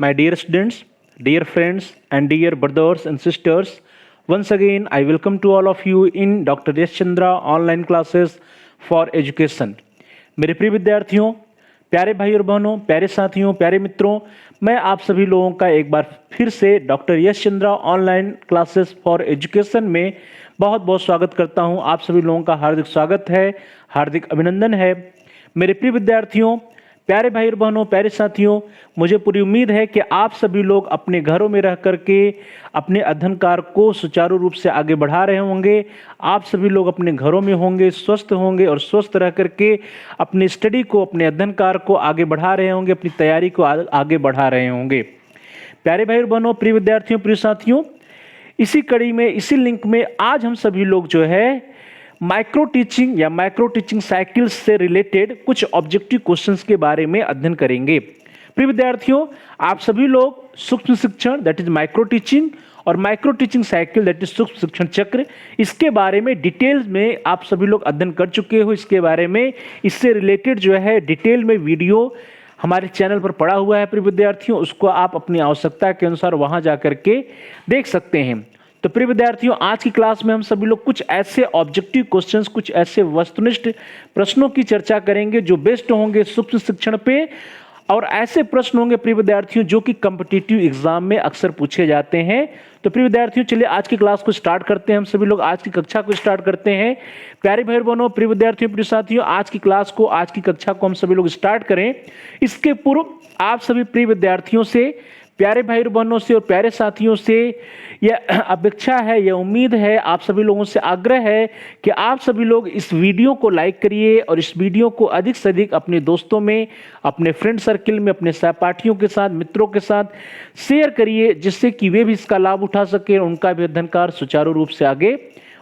My dear students, dear friends, and dear brothers and sisters, once again I welcome to all of you in Dr. Yash Chandra online classes for education. मेरे प्रिय विद्यार्थियों, प्यारे भाई और बहनों, प्यारे साथियों, प्यारे मित्रों, मैं आप सभी लोगों का एक बार फिर से doctor Yash Chandra online classes for education में बहुत बहुत स्वागत करता हूं। आप सभी लोगों का हार्दिक स्वागत है, हार्दिक अभिनंदन है। मेरे प्रिय विद्यार्थियों, प्यारे भाई और बहनों, प्यारे साथियों, मुझे पूरी उम्मीद है कि आप सभी लोग अपने घरों में रह करके अपने अध्ययन कार्य को सुचारू रूप से आगे बढ़ा रहे होंगे। आप सभी लोग अपने घरों में होंगे, स्वस्थ होंगे और स्वस्थ रह करके अपनी स्टडी को, अपने अध्ययन कार्य को आगे बढ़ा रहे होंगे, अपनी तैयारी को आगे बढ़ा रहे होंगे। प्यारे भाई और बहनों, प्रिय विद्यार्थियों, प्रिय साथियों, इसी कड़ी में, इसी लिंक में आज हम सभी लोग जो है माइक्रो टीचिंग या माइक्रो टीचिंग साइकिल्स से रिलेटेड कुछ ऑब्जेक्टिव क्वेश्चंस के बारे में अध्ययन करेंगे। प्रिय विद्यार्थियों, आप सभी लोग सूक्ष्म शिक्षण दैट इज माइक्रो टीचिंग और micro teaching cycle that is सूक्ष्म शिक्षण चक्र, इसके बारे में डिटेल्स में आप सभी लोग अध्ययन कर चुके हो। इसके बारे में, इससे रिलेटेड जो है डिटेल में वीडियो हमारे चैनल पर पड़ा हुआ है। प्रिय विद्यार्थियों, उसको आप अपनी आवश्यकता के अनुसार वहां जाकर के देख सकते हैं। तो प्रिय विद्यार्थियों, आज की क्लास में हम सभी लोग कुछ ऐसे ऑब्जेक्टिव क्वेश्चंस, कुछ ऐसे वस्तुनिष्ठ प्रश्नों की चर्चा करेंगे जो बेस्ड होंगे सूक्ष्म शिक्षण पे, और ऐसे प्रश्न होंगे प्रिय विद्यार्थियों जो कि कॉम्पिटिटिव एग्जाम में अक्सर पूछे जाते हैं। तो प्रिय विद्यार्थियों, चलिए आज की क्लास को स्टार्ट करते हैं। हम सभी लोग आज की कक्षा को स्टार्ट करते हैं। प्यारे भाई बहनों, प्रिय विद्यार्थियों, प्रिय साथियों, आज की क्लास को, आज की कक्षा को हम सभी लोग स्टार्ट करें। इसके पूर्व आप सभी प्रिय विद्यार्थियों से, प्यारे भाई बहनों से और प्यारे साथियों से यह अपेक्षा है, यह उम्मीद है, आप सभी लोगों से आग्रह है कि आप सभी लोग इस वीडियो को लाइक करिए और इस वीडियो को अधिक से अधिक अपने दोस्तों में, अपने फ्रेंड सर्किल में, अपने सहपाठियों के साथ, मित्रों के साथ शेयर करिए, जिससे कि वे भी इसका लाभ उठा सके और उनका भी अध्ययन कार्य सुचारू रूप से आगे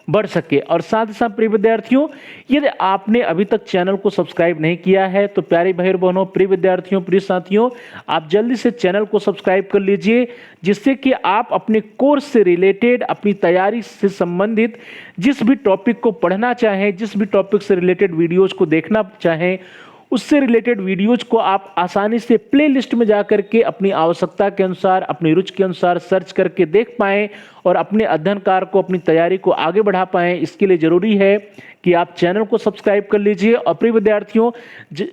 बढ़ सके। और साथ ही साथ प्रिय विद्यार्थियों, यदि आपने अभी तक चैनल को सब्सक्राइब नहीं किया है तो प्यारे भाई बहनों, प्रिय विद्यार्थियों, प्रिय साथियों, आप जल्दी से चैनल को सब्सक्राइब कर लीजिए, जिससे कि आप अपने कोर्स से रिलेटेड, अपनी तैयारी से संबंधित जिस भी टॉपिक को पढ़ना चाहें, जिस भी टॉपिक से रिलेटेड वीडियोज को देखना चाहें, उससे रिलेटेड वीडियोज को आप आसानी से प्लेलिस्ट में जाकर के अपनी आवश्यकता के अनुसार, अपनी रुचि के अनुसार सर्च करके देख पाएं और अपने अध्ययन कार्य को, अपनी तैयारी को आगे बढ़ा पाएं। इसके लिए जरूरी है कि आप चैनल को सब्सक्राइब कर लीजिए। और प्रिय विद्यार्थियों,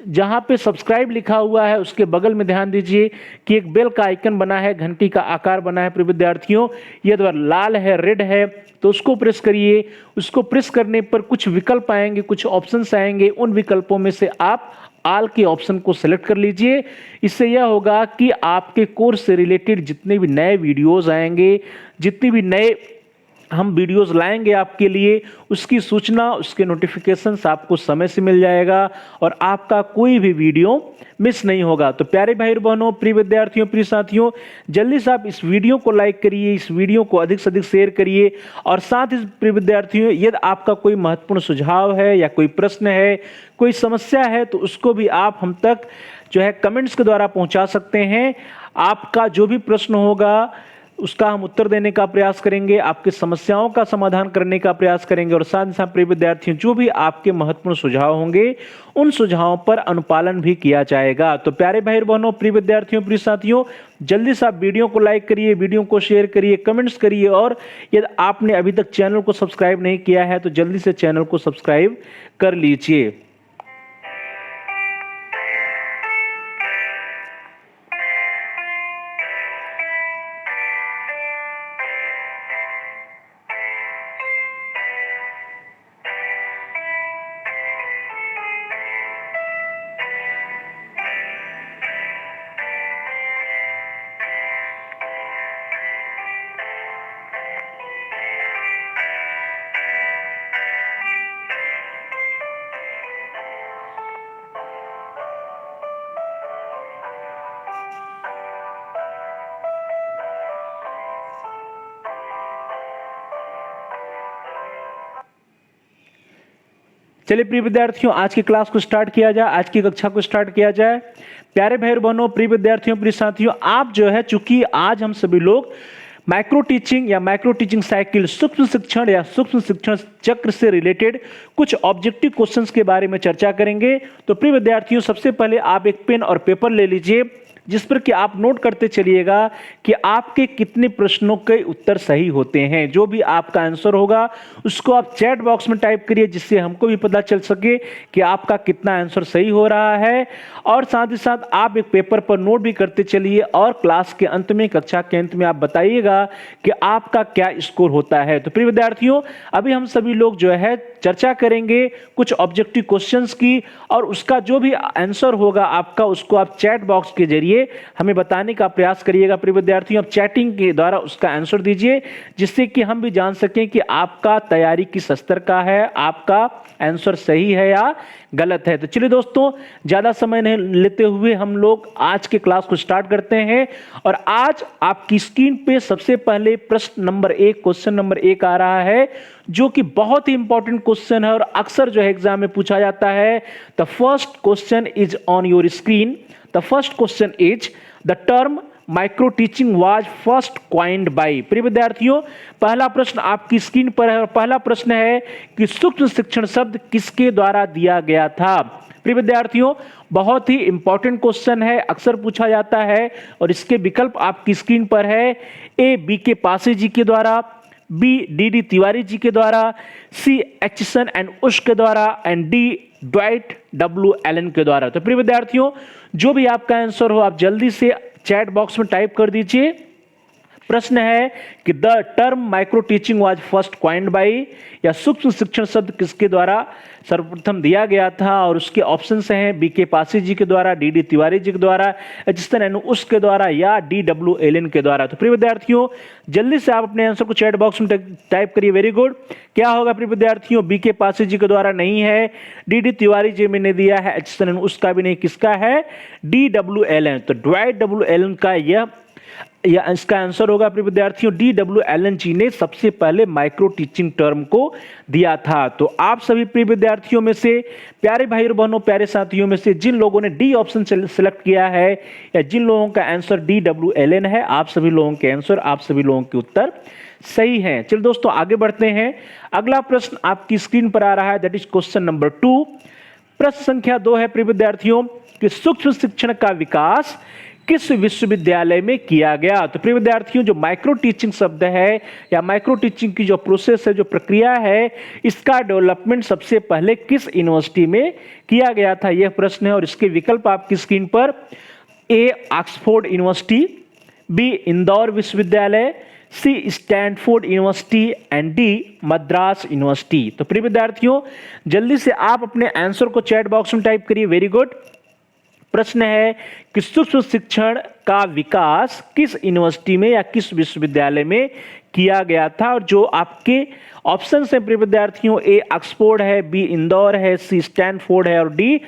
जहां पे सब्सक्राइब लिखा हुआ है उसके बगल में ध्यान दीजिए कि एक बेल का आइकन बना है, घंटी का आकार बना है। प्रिय विद्यार्थियों, ये द्वारा लाल है, रेड है, तो उसको प्रेस करिए। उसको प्रेस करने पर कुछ विकल्प आएंगे, कुछ ऑप्शंस आएंगे। उन विकल्पों में से आप ऑल के ऑप्शन को सिलेक्ट कर लीजिए। इससे यह होगा कि आपके कोर्स से रिलेटेड जितने भी नए वीडियोस आएंगे, जितने भी नए हम वीडियोस लाएंगे आपके लिए, उसकी सूचना, उसके नोटिफिकेशंस आपको समय से मिल जाएगा और आपका कोई भी वीडियो मिस नहीं होगा। तो प्यारे भाई बहनों, प्रिय विद्यार्थियों, प्रिय साथियों, जल्दी से आप इस वीडियो को लाइक करिए, इस वीडियो को अधिक से अधिक शेयर करिए। और साथ ही प्रिय विद्यार्थियों, यदि आपका कोई महत्वपूर्ण सुझाव है या कोई प्रश्न है, कोई समस्या है, तो उसको भी आप हम तक जो है कमेंट्स के द्वारा पहुंचा सकते हैं। आपका जो भी प्रश्न होगा उसका हम उत्तर देने का प्रयास करेंगे, आपकी समस्याओं का समाधान करने का प्रयास करेंगे। और साथ ही साथ प्रिय विद्यार्थियों, जो भी आपके महत्वपूर्ण सुझाव होंगे उन सुझावों पर अनुपालन भी किया जाएगा। तो प्यारे भाई बहनों, प्रिय विद्यार्थियों, प्रिय साथियों, जल्दी से आप वीडियो को लाइक करिए, वीडियो को शेयर करिए, कमेंट्स करिए। और यदि आपने अभी तक चैनल को सब्सक्राइब नहीं किया है तो जल्दी से चैनल को सब्सक्राइब कर लीजिए। चलिए प्रिय विद्यार्थियों, आज की क्लास को स्टार्ट किया जाए, आज की कक्षा को स्टार्ट किया जाए। प्यारे भाई बहनों, प्रिय विद्यार्थियों, प्रिय साथियों, आप जो है, चूंकि आज हम सभी लोग माइक्रो टीचिंग या माइक्रो टीचिंग साइकिल, सूक्ष्म शिक्षण या सूक्ष्म शिक्षण चक्र से रिलेटेड कुछ ऑब्जेक्टिव क्वेश्चंस के बारे में चर्चा करेंगे। तो प्रिय विद्यार्थियों, सबसे पहले आप एक पेन और पेपर ले लीजिए। जिस पर कि आप नोट करते चलिएगा कि आपके कितने प्रश्नों के उत्तर सही होते हैं। जो भी आपका आंसर होगा उसको आप चैट बॉक्स में टाइप करिए, जिससे हमको भी पता चल सके कि आपका कितना आंसर सही हो रहा है। और साथ ही साथ आप एक पेपर पर नोट भी करते चलिए और क्लास के अंत में, कक्षा के अंत में आप बताइएगा कि आपका क्या स्कोर होता है। तो प्रिय विद्यार्थियों, अभी हम सभी लोग जो है चर्चा करेंगे कुछ ऑब्जेक्टिव क्वेश्चंस की, और उसका जो भी आंसर होगा आपका उसको आप चैट बॉक्स के जरिए हमें बताने का प्रयास करिएगा। प्रिय विद्यार्थियों, आप चैटिंग के द्वारा उसका आंसर दीजिए, जिससे कि हम भी जान सकें कि आपका तैयारी किस स्तर का है, आपका आंसर सही है या गलत है। तो चलिए दोस्तों, ज्यादा समय नहीं लेते हुए हम लोग आज के क्लास को स्टार्ट करते हैं। और आज आपकी स्क्रीन पे सबसे पहले प्रश्न नंबर 1, क्वेश्चन नंबर 1 आ रहा है, जो कि बहुत ही इंपॉर्टेंट क्वेश्चन है और अक्सर जो है एग्जाम में पूछा जाता है। The first question is on your screen. The first question is the term micro teaching was first coined by. प्रिय विद्यार्थियों, पहला प्रश्न आपकी स्क्रीन पर है और पहला प्रश्न है कि सूक्ष्म शिक्षण शब्द किसके द्वारा दिया गया था। प्रिय विद्यार्थियों, बहुत ही इंपॉर्टेंट क्वेश्चन है, अक्सर पूछा जाता है और इसके विकल्प आपकी स्क्रीन पर है। ए बी के पासे जी के द्वारा, B D D Tiwari ji के द्वारा, सी एचसन एंड उश के द्वारा, and D Dwight W Allen के द्वारा। तो प्रिय विद्यार्थियों, जो भी आपका आंसर हो आप जल्दी से चैट बॉक्स में टाइप कर दीजिए। प्रश्न है कि the term micro teaching was first coined by, या सूक्ष्म शिक्षण शब्द किसके द्वारा सर्वप्रथम दिया गया था, और उसके ऑप्शंस हैं बी के पासी जी के द्वारा, डी डी तिवारी जी के द्वारा, एचसन एंड उश के द्वारा, या डी डब्ल्यू एलन के द्वारा। तो प्रिय विद्यार्थियों, जल्दी से आप अपने आंसर को चैट बॉक्स में टाइप करिए। Very good. क्या होगा प्रिय विद्यार्थियों? बी के पासी जी के द्वारा नहीं है, डी डी तिवारी जी मैंने दिया है, एचसन एंड उश का भी नहीं, किसका है? D W Allen. तो ड्वाइट डब्ल्यू एलन का यह इसका आंसर होगा प्रिय विद्यार्थियों, डी डब्ल्यू एलन जी ने सबसे पहले माइक्रो टीचिंग टर्म को दिया था। तो आप सभी प्रिय विद्यार्थियों में से, प्यारे भाई और बहनों, प्यारे साथियों में से जिन लोगों ने डी ऑप्शन सेलेक्ट किया है, या जिन लोगों का आंसर डी डब्ल्यू एलन है, आप सभी लोगों के आंसर, आप सभी लोगों के उत्तर सही हैं। चलिए दोस्तों, आगे बढ़ते हैं। अगला प्रश्न आपकी स्क्रीन पर आ रहा है, दैट इज क्वेश्चन नंबर 2। प्रश्न संख्या 2 है प्रिय विद्यार्थियों कि सूक्ष्म शिक्षण का विकास किस विश्वविद्यालय में किया गया। तो प्रिय विद्यार्थियों, जो माइक्रो टीचिंग शब्द है या माइक्रो टीचिंग की जो प्रोसेस है, जो प्रक्रिया है, इसका डेवलपमेंट सबसे पहले किस यूनिवर्सिटी में किया गया था, यह प्रश्न है। और इसके विकल्प आपकी स्क्रीन पर, A Oxford University, B Indore विश्वविद्यालय, C Stanford University, and D Madras University. तो प्रिय विद्यार्थियों, जल्दी से आप अपने आंसर को चैट बॉक्स में टाइप करिए। Very good. प्रश्न है कि सूक्ष्म शिक्षण का विकास किस यूनिवर्सिटी में या किस विश्वविद्यालय में किया गया था। और जो आपके ऑप्शंस हैं प्रिय विद्यार्थियों, ए ऑक्सफोर्ड है, बी इंदौर है, सी स्टैनफोर्ड है, और डी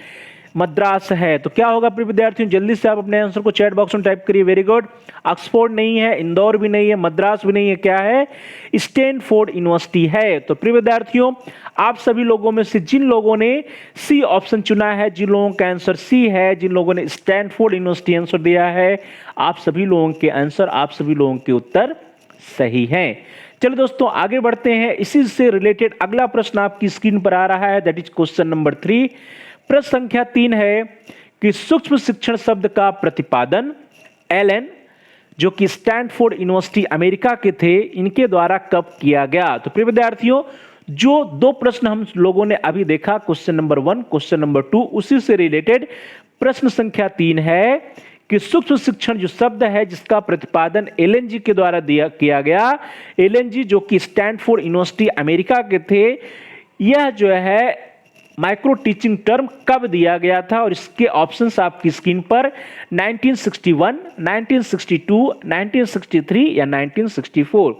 मद्रास है। तो क्या होगा प्रिय विद्यार्थियों? जल्दी से आप अपने आंसर को चैट बॉक्स में टाइप करिए। Very good. ऑक्सफोर्ड नहीं है, इंदौर भी नहीं है, मद्रास भी नहीं है, क्या है? स्टैनफोर्ड यूनिवर्सिटी है। तो प्रिय विद्यार्थियों, आप सभी लोगों में से जिन लोगों ने सी ऑप्शन चुना है, जिन लोगों का आंसर सी है, जिन लोगों ने स्टैनफोर्ड यूनिवर्सिटी आंसर दिया है, आप सभी लोगों के आंसर, आप सभी लोगों के उत्तर सही हैं। चलिए दोस्तों, आगे बढ़ते हैं। इसी से रिलेटेड अगला प्रश्न आपकी स्क्रीन पर आ रहा है, दैट इज क्वेश्चन नंबर 3। प्रश्न संख्या 3 है कि सूक्ष्म शिक्षण शब्द का प्रतिपादन एलन, जो कि स्टैनफोर्ड यूनिवर्सिटी अमेरिका के थे, इनके द्वारा कब किया गया। तो प्रिय विद्यार्थियों, जो दो प्रश्न हम लोगों ने अभी देखा, क्वेश्चन नंबर 1, क्वेश्चन नंबर 2, उसी से रिलेटेड प्रश्न संख्या 3 है कि सूक्ष्म शिक्षण जो शब्द है जिसका प्रतिपादन एलन जी के द्वारा किया गया, एलन जी जो कि स्टैनफोर्ड यूनिवर्सिटी अमेरिका के थे, यह जो है माइक्रो टीचिंग टर्म कब दिया गया था। और इसके ऑप्शंस आपकी स्क्रीन पर 1961, 1962, 1963 या 1964।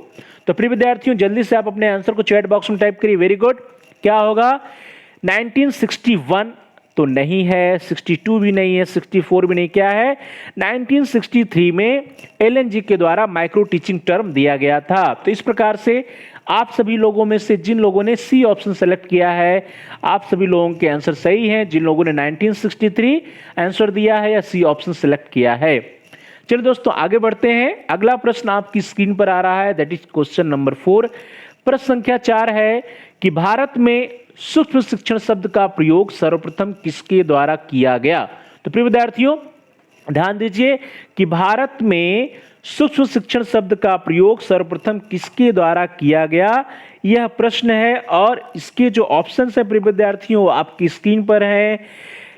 तो प्रिय विद्यार्थियों, जल्दी से आप अपने आंसर को चैट बॉक्स में टाइप करिए। Very good. क्या होगा? 1961 तो नहीं है, 62 भी नहीं है, 64 भी नहीं, क्या है? 1963 में एलन जी के द्वारा माइक्रो टीचिंग टर्म दिया गया था। तो इस प्रकार से आप सभी लोगों में से जिन लोगों ने सी ऑप्शन सेलेक्ट किया है, आप सभी लोगों के आंसर सही हैं। जिन लोगों ने 1963 आंसर दिया है या सी ऑप्शन सेलेक्ट किया है। चलिए दोस्तों, आगे बढ़ते हैं। अगला प्रश्न आपकी स्क्रीन पर आ रहा है, दैट इज क्वेश्चन नंबर 4। प्रश्न संख्या 4 है कि भारत में सूक्ष्म शिक्षण शब्द का प्रयोग सर्वप्रथम किसके द्वारा किया गया। तो प्रिय विद्यार्थियों, ध्यान दीजिए कि भारत में सूक्ष्म शिक्षण शब्द का प्रयोग सर्वप्रथम किसके द्वारा किया गया, यह प्रश्न है। और इसके जो ऑप्शंस है प्रिय विद्यार्थियों आपकी स्क्रीन पर है।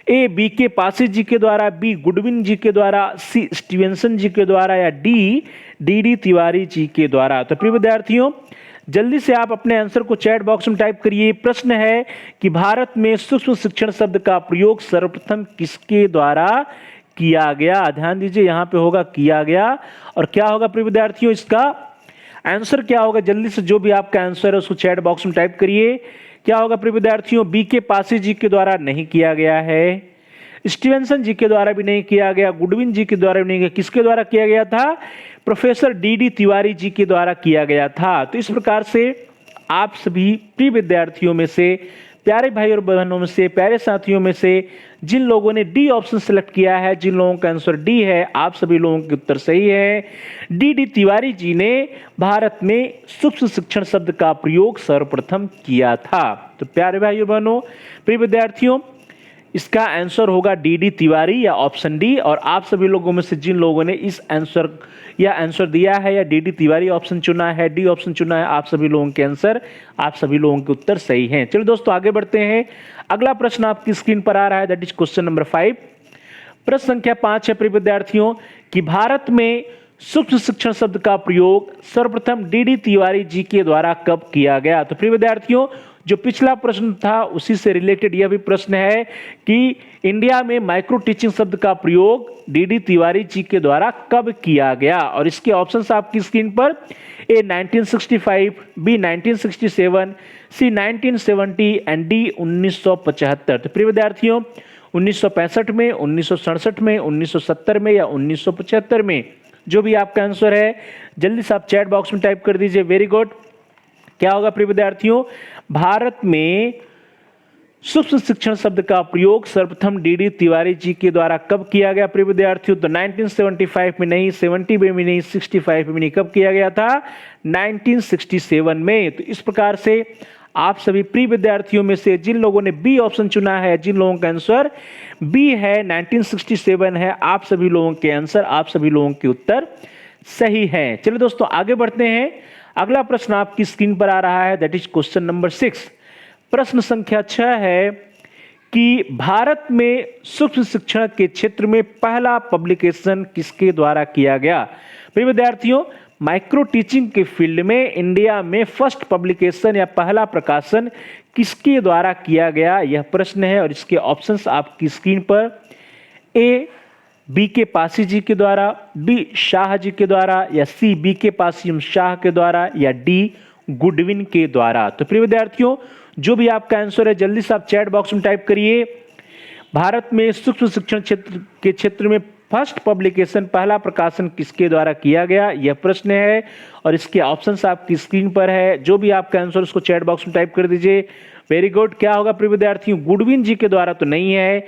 ए बी के पासी जी के द्वारा, बी गुडविन जी के द्वारा, सी स्टीवेंसन जी के द्वारा, या D D D Tiwari ji के द्वारा। तो प्रिय विद्यार्थियों जल्दी से आप अपने आंसर को चैट बॉक्स में टाइप करिए। प्रश्न है कि भारत में सूक्ष्म शिक्षण शब्द का प्रयोग सर्वप्रथम किसके द्वारा किया गया। ध्यान दीजिए यहां पे होगा किया गया, और क्या होगा प्रिय विद्यार्थियों इसका आंसर क्या होगा, जल्दी से जो भी आपका आंसर है उसको चैट बॉक्स में टाइप करिए। क्या होगा प्रिय विद्यार्थियों, बी के पासी जी के द्वारा नहीं किया गया है, स्टीवेंसन जी के द्वारा भी नहीं किया गया, गुडविन जी के द्वारा भी नहीं किया, किसके द्वारा किया गया था, professor D D Tiwari ji के द्वारा किया गया था। तो इस प्रकार से आप सभी प्रिय विद्यार्थियों में से, प्यारे भाई और बहनों में से, प्यारे साथियों में से जिन लोगों ने डी ऑप्शन सेलेक्ट किया है, जिन लोगों का आंसर डी है, आप सभी लोगों के उत्तर सही है। डी डी तिवारी जी ने भारत में सूक्ष्म शिक्षण शब्द का प्रयोग सर्वप्रथम किया था। तो प्यारे भाई और बहनों, प्रिय विद्यार्थियों इसका आंसर होगा डी डी तिवारी या ऑप्शन डी। और आप सभी लोगों में से जिन लोगों ने इस आंसर या आंसर दिया है या डी डी तिवारी ऑप्शन चुना है, डी ऑप्शन चुना है, आप सभी लोगों के आंसर, आप सभी लोगों के उत्तर सही हैं। चलिए दोस्तों आगे बढ़ते हैं। अगला प्रश्न आपकी स्क्रीन पर आ रहा है, दैट इज क्वेश्चन नंबर 5। प्रश्न संख्या 5 है प्रिय विद्यार्थियों कि भारत में सूक्ष्म शिक्षण शब्द का प्रयोग सर्वप्रथम डी डी तिवारी जी के द्वारा कब किया गया। तो प्रिय विद्यार्थियों जो पिछला प्रश्न था उसी से रिलेटेड यह भी प्रश्न है कि इंडिया में माइक्रो टीचिंग शब्द का प्रयोग डी डी तिवारी जी के द्वारा कब किया गया। और इसके ऑप्शंस आपकी स्क्रीन पर, ए 1965, बी 1967, सी 1970 एंड डी 1975। तो प्रिय विद्यार्थियों 1965 में, 1967 में, 1970 में या 1975 में, जो भी आपका आंसर है जल्दी से आप चैट बॉक्स में टाइप कर दीजिए। Very good. क्या होगा प्रिय विद्यार्थियों, भारत में सूक्ष्म शिक्षण शब्द का प्रयोग सर्वप्रथम डी डी तिवारी जी के द्वारा कब किया गया प्रिय विद्यार्थियों। तो 1975 में नहीं, 70 में भी नहीं, 65 में नहीं, कब किया गया था, 1967 में। तो इस प्रकार से आप सभी प्रिय विद्यार्थियों में से जिन लोगों ने बी ऑप्शन चुना है, जिन लोगों का आंसर बी है 1967 है, आप सभी लोगों के आंसर, आप सभी लोगों के उत्तर सही है। चलिए दोस्तों आगे बढ़ते हैं। अगला प्रश्न आपकी स्क्रीन पर आ रहा है, दैट इज क्वेश्चन नंबर 6। प्रश्न संख्या 6 है कि भारत में सूक्ष्म शिक्षण के क्षेत्र में पहला पब्लिकेशन किसके द्वारा किया गया। प्रिय विद्यार्थियों माइक्रो टीचिंग के फील्ड में इंडिया में फर्स्ट पब्लिकेशन या पहला प्रकाशन किसके द्वारा किया गया, यह प्रश्न है। और इसके ऑप्शंस आपकी स्क्रीन पर, ए बी के पासी जी के द्वारा, बी शाह जी के द्वारा, या C B K Passi Shah के द्वारा, या डी गुडविन के द्वारा। तो प्रिय विद्यार्थियों जो भी आपका आंसर है जल्दी से आप चैट बॉक्स में टाइप करिए। भारत में सूक्ष्म शिक्षण के क्षेत्र में फर्स्ट पब्लिकेशन पहला प्रकाशन किसके द्वारा किया गया, यह प्रश्न है। और इसके ऑप्शंस आपकी स्क्रीन पर है, जो भी आपका आंसर उसको चैट बॉक्स में टाइप कर दीजिए। Very good. क्या होगा प्रिय विद्यार्थियों, गुडविन जी के द्वारा तो नहीं है,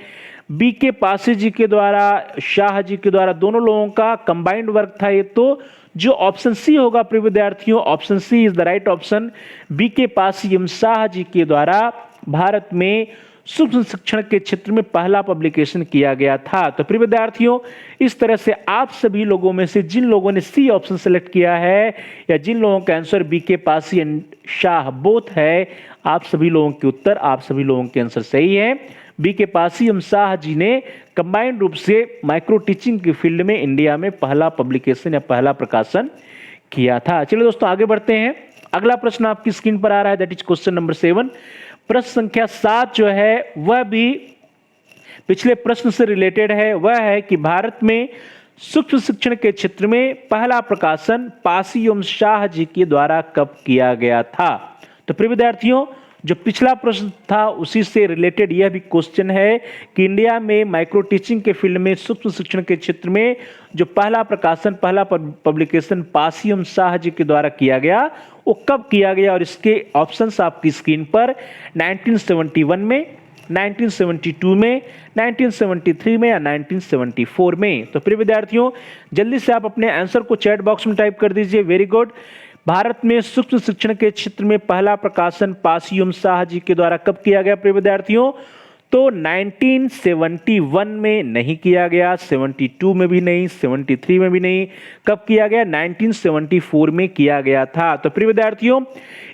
बी के पासी जी के द्वारा, शाह जी के द्वारा, दोनों लोगों का कंबाइंड वर्क था ये। तो जो ऑप्शन सी होगा प्रिय विद्यार्थियों, option C is the right option. B K Passi Shah ji के द्वारा भारत में सूक्ष्म शिक्षण के क्षेत्र में पहला पब्लिकेशन किया गया था। तो प्रिय विद्यार्थियों इस तरह से आप सभी लोगों में से जिन लोगों ने सी ऑप्शन सेलेक्ट किया है या जिन लोगों का answer B K Pasi and Shah both है, आप सभी लोगों के उत्तर, आप सभी लोगों के आंसर सही है। बी के पासी शाह जी ने कंबाइंड रूप से माइक्रो टीचिंग के फील्ड में इंडिया में पहला पब्लिकेशन या पहला प्रकाशन किया था। चलिए दोस्तों आगे बढ़ते हैं। अगला प्रश्न आपकी स्क्रीन पर आ रहा है, दैट इज क्वेश्चन नंबर 7। प्रश्न संख्या 7 जो है वह भी पिछले प्रश्न से रिलेटेड है। वह है कि भारत में सूक्ष्म शिक्षण के क्षेत्र में पहला प्रकाशन पासी शाह जी के द्वारा कब किया गया था। तो प्रिय विद्यार्थियों जो पिछला प्रश्न था उसी से रिलेटेड यह भी क्वेश्चन है कि इंडिया में माइक्रो टीचिंग के फील्ड में सूक्ष्म शिक्षण के क्षेत्र में जो पहला प्रकाशन, पहला पब्लिकेशन पासी शाह जी के द्वारा किया गया वो कब किया गया। और इसके ऑप्शंस आपकी स्क्रीन पर, 1971 में, 1972 में, 1973 में या 1974 में। तो प्रिय विद्यार्थियों जल्दी से आप अपने आंसर को चैट बॉक्स में टाइप कर दीजिए। Very good. भारत में सूक्ष्म शिक्षण के क्षेत्र में पहला प्रकाशन पासी शाह जी के द्वारा कब किया गया प्रिय विद्यार्थियों, तो 1971 में नहीं किया गया, 72 में भी नहीं, 73 में भी नहीं। कब किया गया? 1974 में किया गया था। तो प्रिय विद्यार्थियों,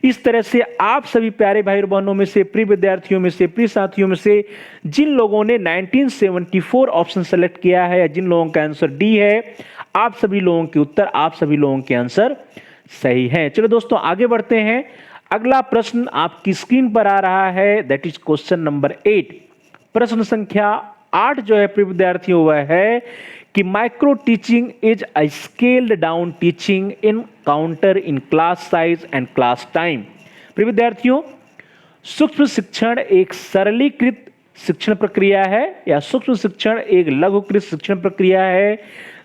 इस तरह से आप सभी प्यारे भाई और बहनों में से, प्रिय विद्यार्थियों में से, प्रिय साथियों में से जिन लोगों ने 1974 ऑप्शन सेलेक्ट किया है या जिन लोगों का आंसर डी है, आप सभी लोगों के उत्तर, आप सभी लोगों के आंसर सही हैं। चलो दोस्तों आगे बढ़ते हैं। अगला प्रश्न आपकी स्क्रीन पर आ रहा है, दैट इज क्वेश्चन नंबर 8। प्रश्न संख्या 8 जो है प्रिय विद्यार्थियों वह है कि micro teaching is a scaled down teaching in counter in class size and class time. प्रिय विद्यार्थियों, सूक्ष्म शिक्षण एक सरलीकृत शिक्षण प्रक्रिया है या सूक्ष्म शिक्षण एक लघुकृत शिक्षण प्रक्रिया है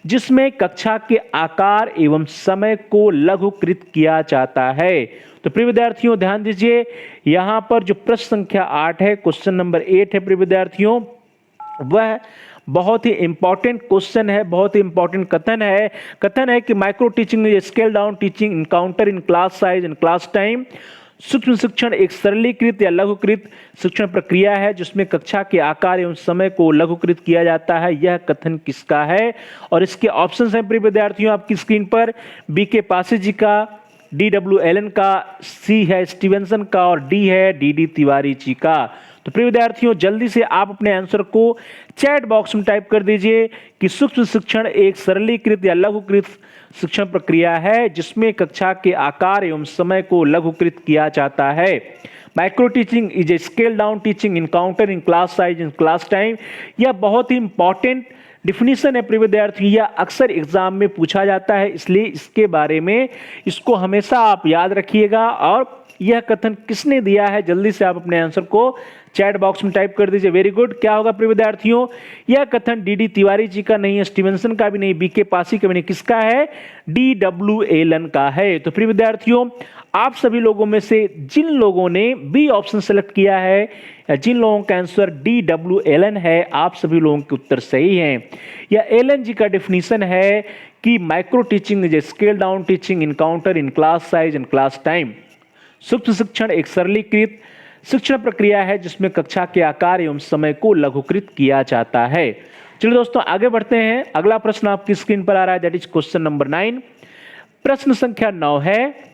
जिसमें कक्षा के आकार एवं समय को लघुकृत किया जाता है। तो प्रिय विद्यार्थियों ध्यान दीजिए, यहां पर जो प्रश्न संख्या 8 है, क्वेश्चन नंबर 8 है प्रिय विद्यार्थियों, वह बहुत ही इंपॉर्टेंट क्वेश्चन है, बहुत ही इंपॉर्टेंट कथन है कि micro teaching is scale down teaching encounter in class size and class time. सूक्ष्म शिक्षण एक सरलीकृत या लघुकृत शिक्षण प्रक्रिया है जिसमें कक्षा के आकार एवं समय को लघुकृत किया जाता है। यह कथन किसका है? और इसके ऑप्शंस हैं प्रिय विद्यार्थियों आपकी स्क्रीन पर, बी के पासी जी का, D.W. एलन का, सी है स्टीवेंसन का और डी है D.D. तिवारी जी का। तो प्रिय विद्यार्थियों जल्दी से आप अपने आंसर को चैट बॉक्स में टाइप कर दीजिए कि सूक्ष्म शिक्षण एक सरलीकृत या लघुकृत शिक्षण प्रक्रिया है जिसमें कक्षा के आकार एवं समय को लघुकृत किया जाता है। Micro teaching is a scale down teaching encounter in class size in class time. यह बहुत ही इंपॉर्टेंट डिफिनीशन है प्रिय विद्यार्थी, यह अक्सर एग्जाम में पूछा जाता है, इसलिए इसके बारे में इसको हमेशा आप याद रखिएगा। और यह कथन किसने दिया है, जल्दी से आप अपने आंसर को चैट बॉक्स में टाइप कर दीजिए। Very good. क्या होगा प्रिय विद्यार्थियों? यह कथन D.D. तिवारी जी का नहीं है, स्टीवेंसन का भी नहीं, बी के पासी का भी नहीं, किसका है? D.W. एलन का है। तो प्रिय विद्यार्थियों आप सभी लोगों में से जिन लोगों ने बी ऑप्शन सेलेक्ट किया है या जिन लोगों का आंसर D.W. एलन है, आप सभी लोगों के उत्तर सही हैं। यह एलन जी का डेफिनेशन है कि micro teaching is a scale down teaching encounter in class size and class time. सूक्ष्म शिक्षण एक सरलीकृत शिक्षण प्रक्रिया है जिसमें कक्षा के आकार एवं समय को लघुकृत किया जाता है। चलिए दोस्तों आगे बढ़ते हैं। अगला प्रश्न आपकी स्क्रीन पर आ रहा है, दैट इज क्वेश्चन नंबर 9। प्रश्न संख्या 9 है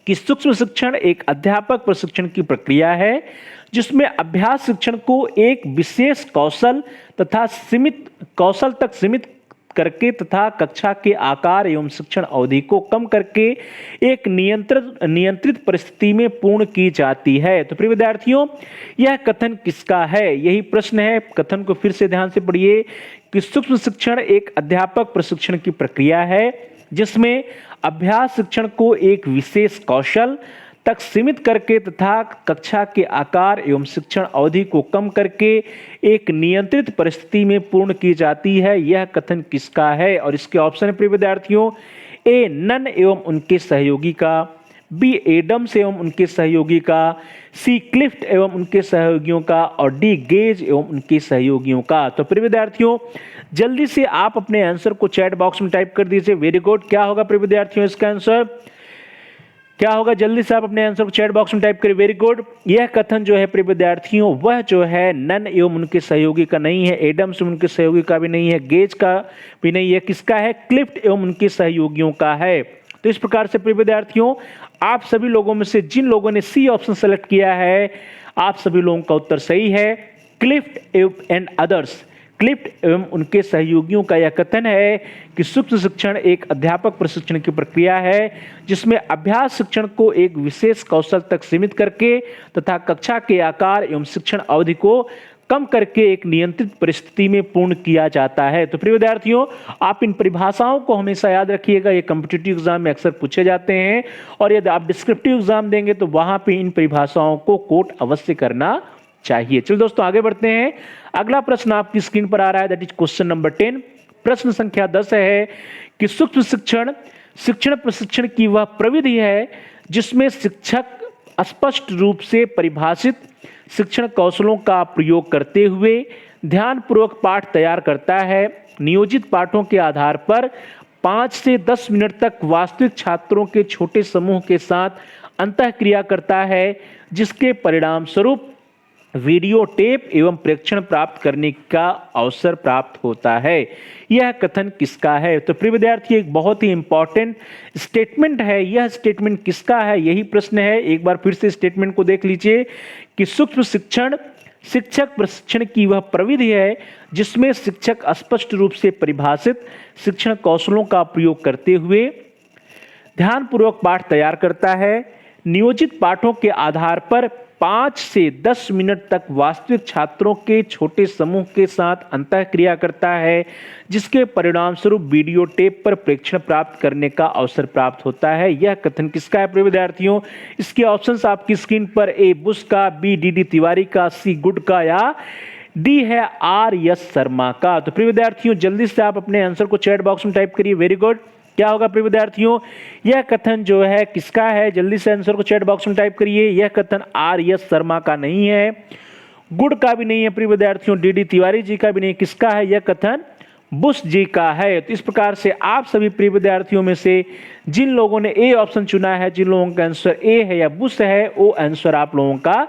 कि सूक्ष्म शिक्षण एक अध्यापक प्रशिक्षण की प्रक्रिया है जिसमें अभ्यास शिक्षण को एक विशेष कौशल तक सीमित करके तथा कक्षा के आकार एवं शिक्षण अवधि को कम करके एक नियंत्रित परिस्थिति में पूर्ण की जाती है। तो प्रिय विद्यार्थियों यह कथन किसका है? यही प्रश्न है। कथन को फिर से ध्यान से पढ़िए कि सूक्ष्म शिक्षण एक अध्यापक प्रशिक्षण की प्रक्रिया है जिसमें अभ्यास शिक्षण को एक विशेष कौशल तक सीमित करके तथा कक्षा के आकार एवं शिक्षण अवधि को कम करके एक नियंत्रित परिस्थिति में पूर्ण की जाती है। यह कथन किसका है? और इसके ऑप्शन है प्रिय विद्यार्थियों, ए नन एवं उनके सहयोगी का, बी एडम्स एवं उनके सहयोगी का, सी क्लिफ्ट एवं उनके सहयोगियों का और डी गेज एवं उनके सहयोगियों का। तो प्रिय विद्यार्थियों जल्दी से आप अपने आंसर को चैट बॉक्स में टाइप कर दीजिए। Very good. क्या होगा प्रिय विद्यार्थियों इसका आंसर? क्या होगा? जल्दी से आप अपने आंसर को चैट बॉक्स में टाइप करें। Very good. यह कथन जो है प्रिय विद्यार्थियों वह जो है नन एवं उनके सहयोगी का नहीं है, एडम्स एवं उनके सहयोगी का भी नहीं है, गेज का भी नहीं है, किसका है? क्लिफ्ट एवं उनके सहयोगियों का है। तो इस प्रकार से प्रिय विद्यार्थियों आप सभी लोगों में से जिन लोगों ने सी ऑप्शन सेलेक्ट किया है, आप सभी लोगों का उत्तर सही है। क्लिफ्ट एंड अदर्स, क्लिफ्ट एवं उनके सहयोगियों का यह कथन है कि सूक्ष्म शिक्षण एक अध्यापक प्रशिक्षण की प्रक्रिया है जिसमें अभ्यास शिक्षण को एक विशेष कौशल तक सीमित करके तथा कक्षा के आकार एवं शिक्षण अवधि को कम करके एक नियंत्रित परिस्थिति में पूर्ण किया जाता है। तो प्रिय विद्यार्थियों आप इन परिभाषाओं को हमेशा याद रखिएगा, ये कॉम्पिटिटिव एग्जाम में अक्सर पूछे जाते हैं और यदि आप डिस्क्रिप्टिव एग्जाम देंगे तो वहां पे इन परिभाषाओं को कोट अवश्य करना चाहिए। चलिए दोस्तों आगे बढ़ते हैं। अगला प्रश्न आपकी स्क्रीन पर आ रहा है, दैट इज क्वेश्चन नंबर 10। प्रश्न संख्या 10 है कि सूक्ष्म शिक्षण प्रशिक्षण की वह प्रविधि है जिसमें शिक्षक स्पष्ट रूप से परिभाषित शिक्षण कौशलों का प्रयोग करते हुए ध्यानपूर्वक पाठ तैयार करता है। नियोजित पाठों के आधार पर 5 से 10 मिनट तक वास्तविक छात्रों के छोटे समूह के साथ अंतःक्रिया करता है जिसके परिणाम स्वरूप वीडियो टेप एवं प्रेक्षण प्राप्त करने का अवसर प्राप्त होता है। यह कथन किसका है? तो प्रिय विद्यार्थी एक बहुत ही इंपॉर्टेंट स्टेटमेंट है। यह स्टेटमेंट किसका है, यही प्रश्न है। एक बार फिर से स्टेटमेंट को देख लीजिए कि सूक्ष्म शिक्षण शिक्षक प्रशिक्षण की वह प्रविधि है जिसमें शिक्षक स्पष्ट रूप से परिभाषित शिक्षण कौशलों का प्रयोग करते हुए ध्यानपूर्वक पाठ तैयार करता है। नियोजित पाठों के आधार पर 5 से 10 मिनट तक वास्तविक छात्रों के छोटे समूह के साथ अंतःक्रिया करता है, जिसके परिणाम स्वरूप वीडियो टेप पर प्रेक्षण प्राप्त करने का अवसर प्राप्त होता है। यह कथन किसका है प्रिय विद्यार्थियों? इसके ऑप्शंस आपकी स्क्रीन पर ए बुश का, बी डी तिवारी का, सी गुड का या डी है आर एस शर्मा का। तो प्रिय विद्यार्थियों जल्दी से आप अपने आंसर को चैट बॉक्स में टाइप करिए। Very good. क्या होगा प्रिय विद्यार्थियों? यह कथन जो है किसका है? जल्दी से आंसर को चैट बॉक्स में टाइप करिए। यह कथन आर एस शर्मा का नहीं है, गुड का भी नहीं है प्रिय विद्यार्थियों, डी डी तिवारी जी का भी नहीं। किसका है? यह कथन बुश जी का है। तो इस प्रकार से आप सभी प्रिय विद्यार्थियों में से जिन लोगों ने ए ऑप्शन चुना है, जिन लोगों का आंसर ए है या बुश है, वो आंसर आप लोगों का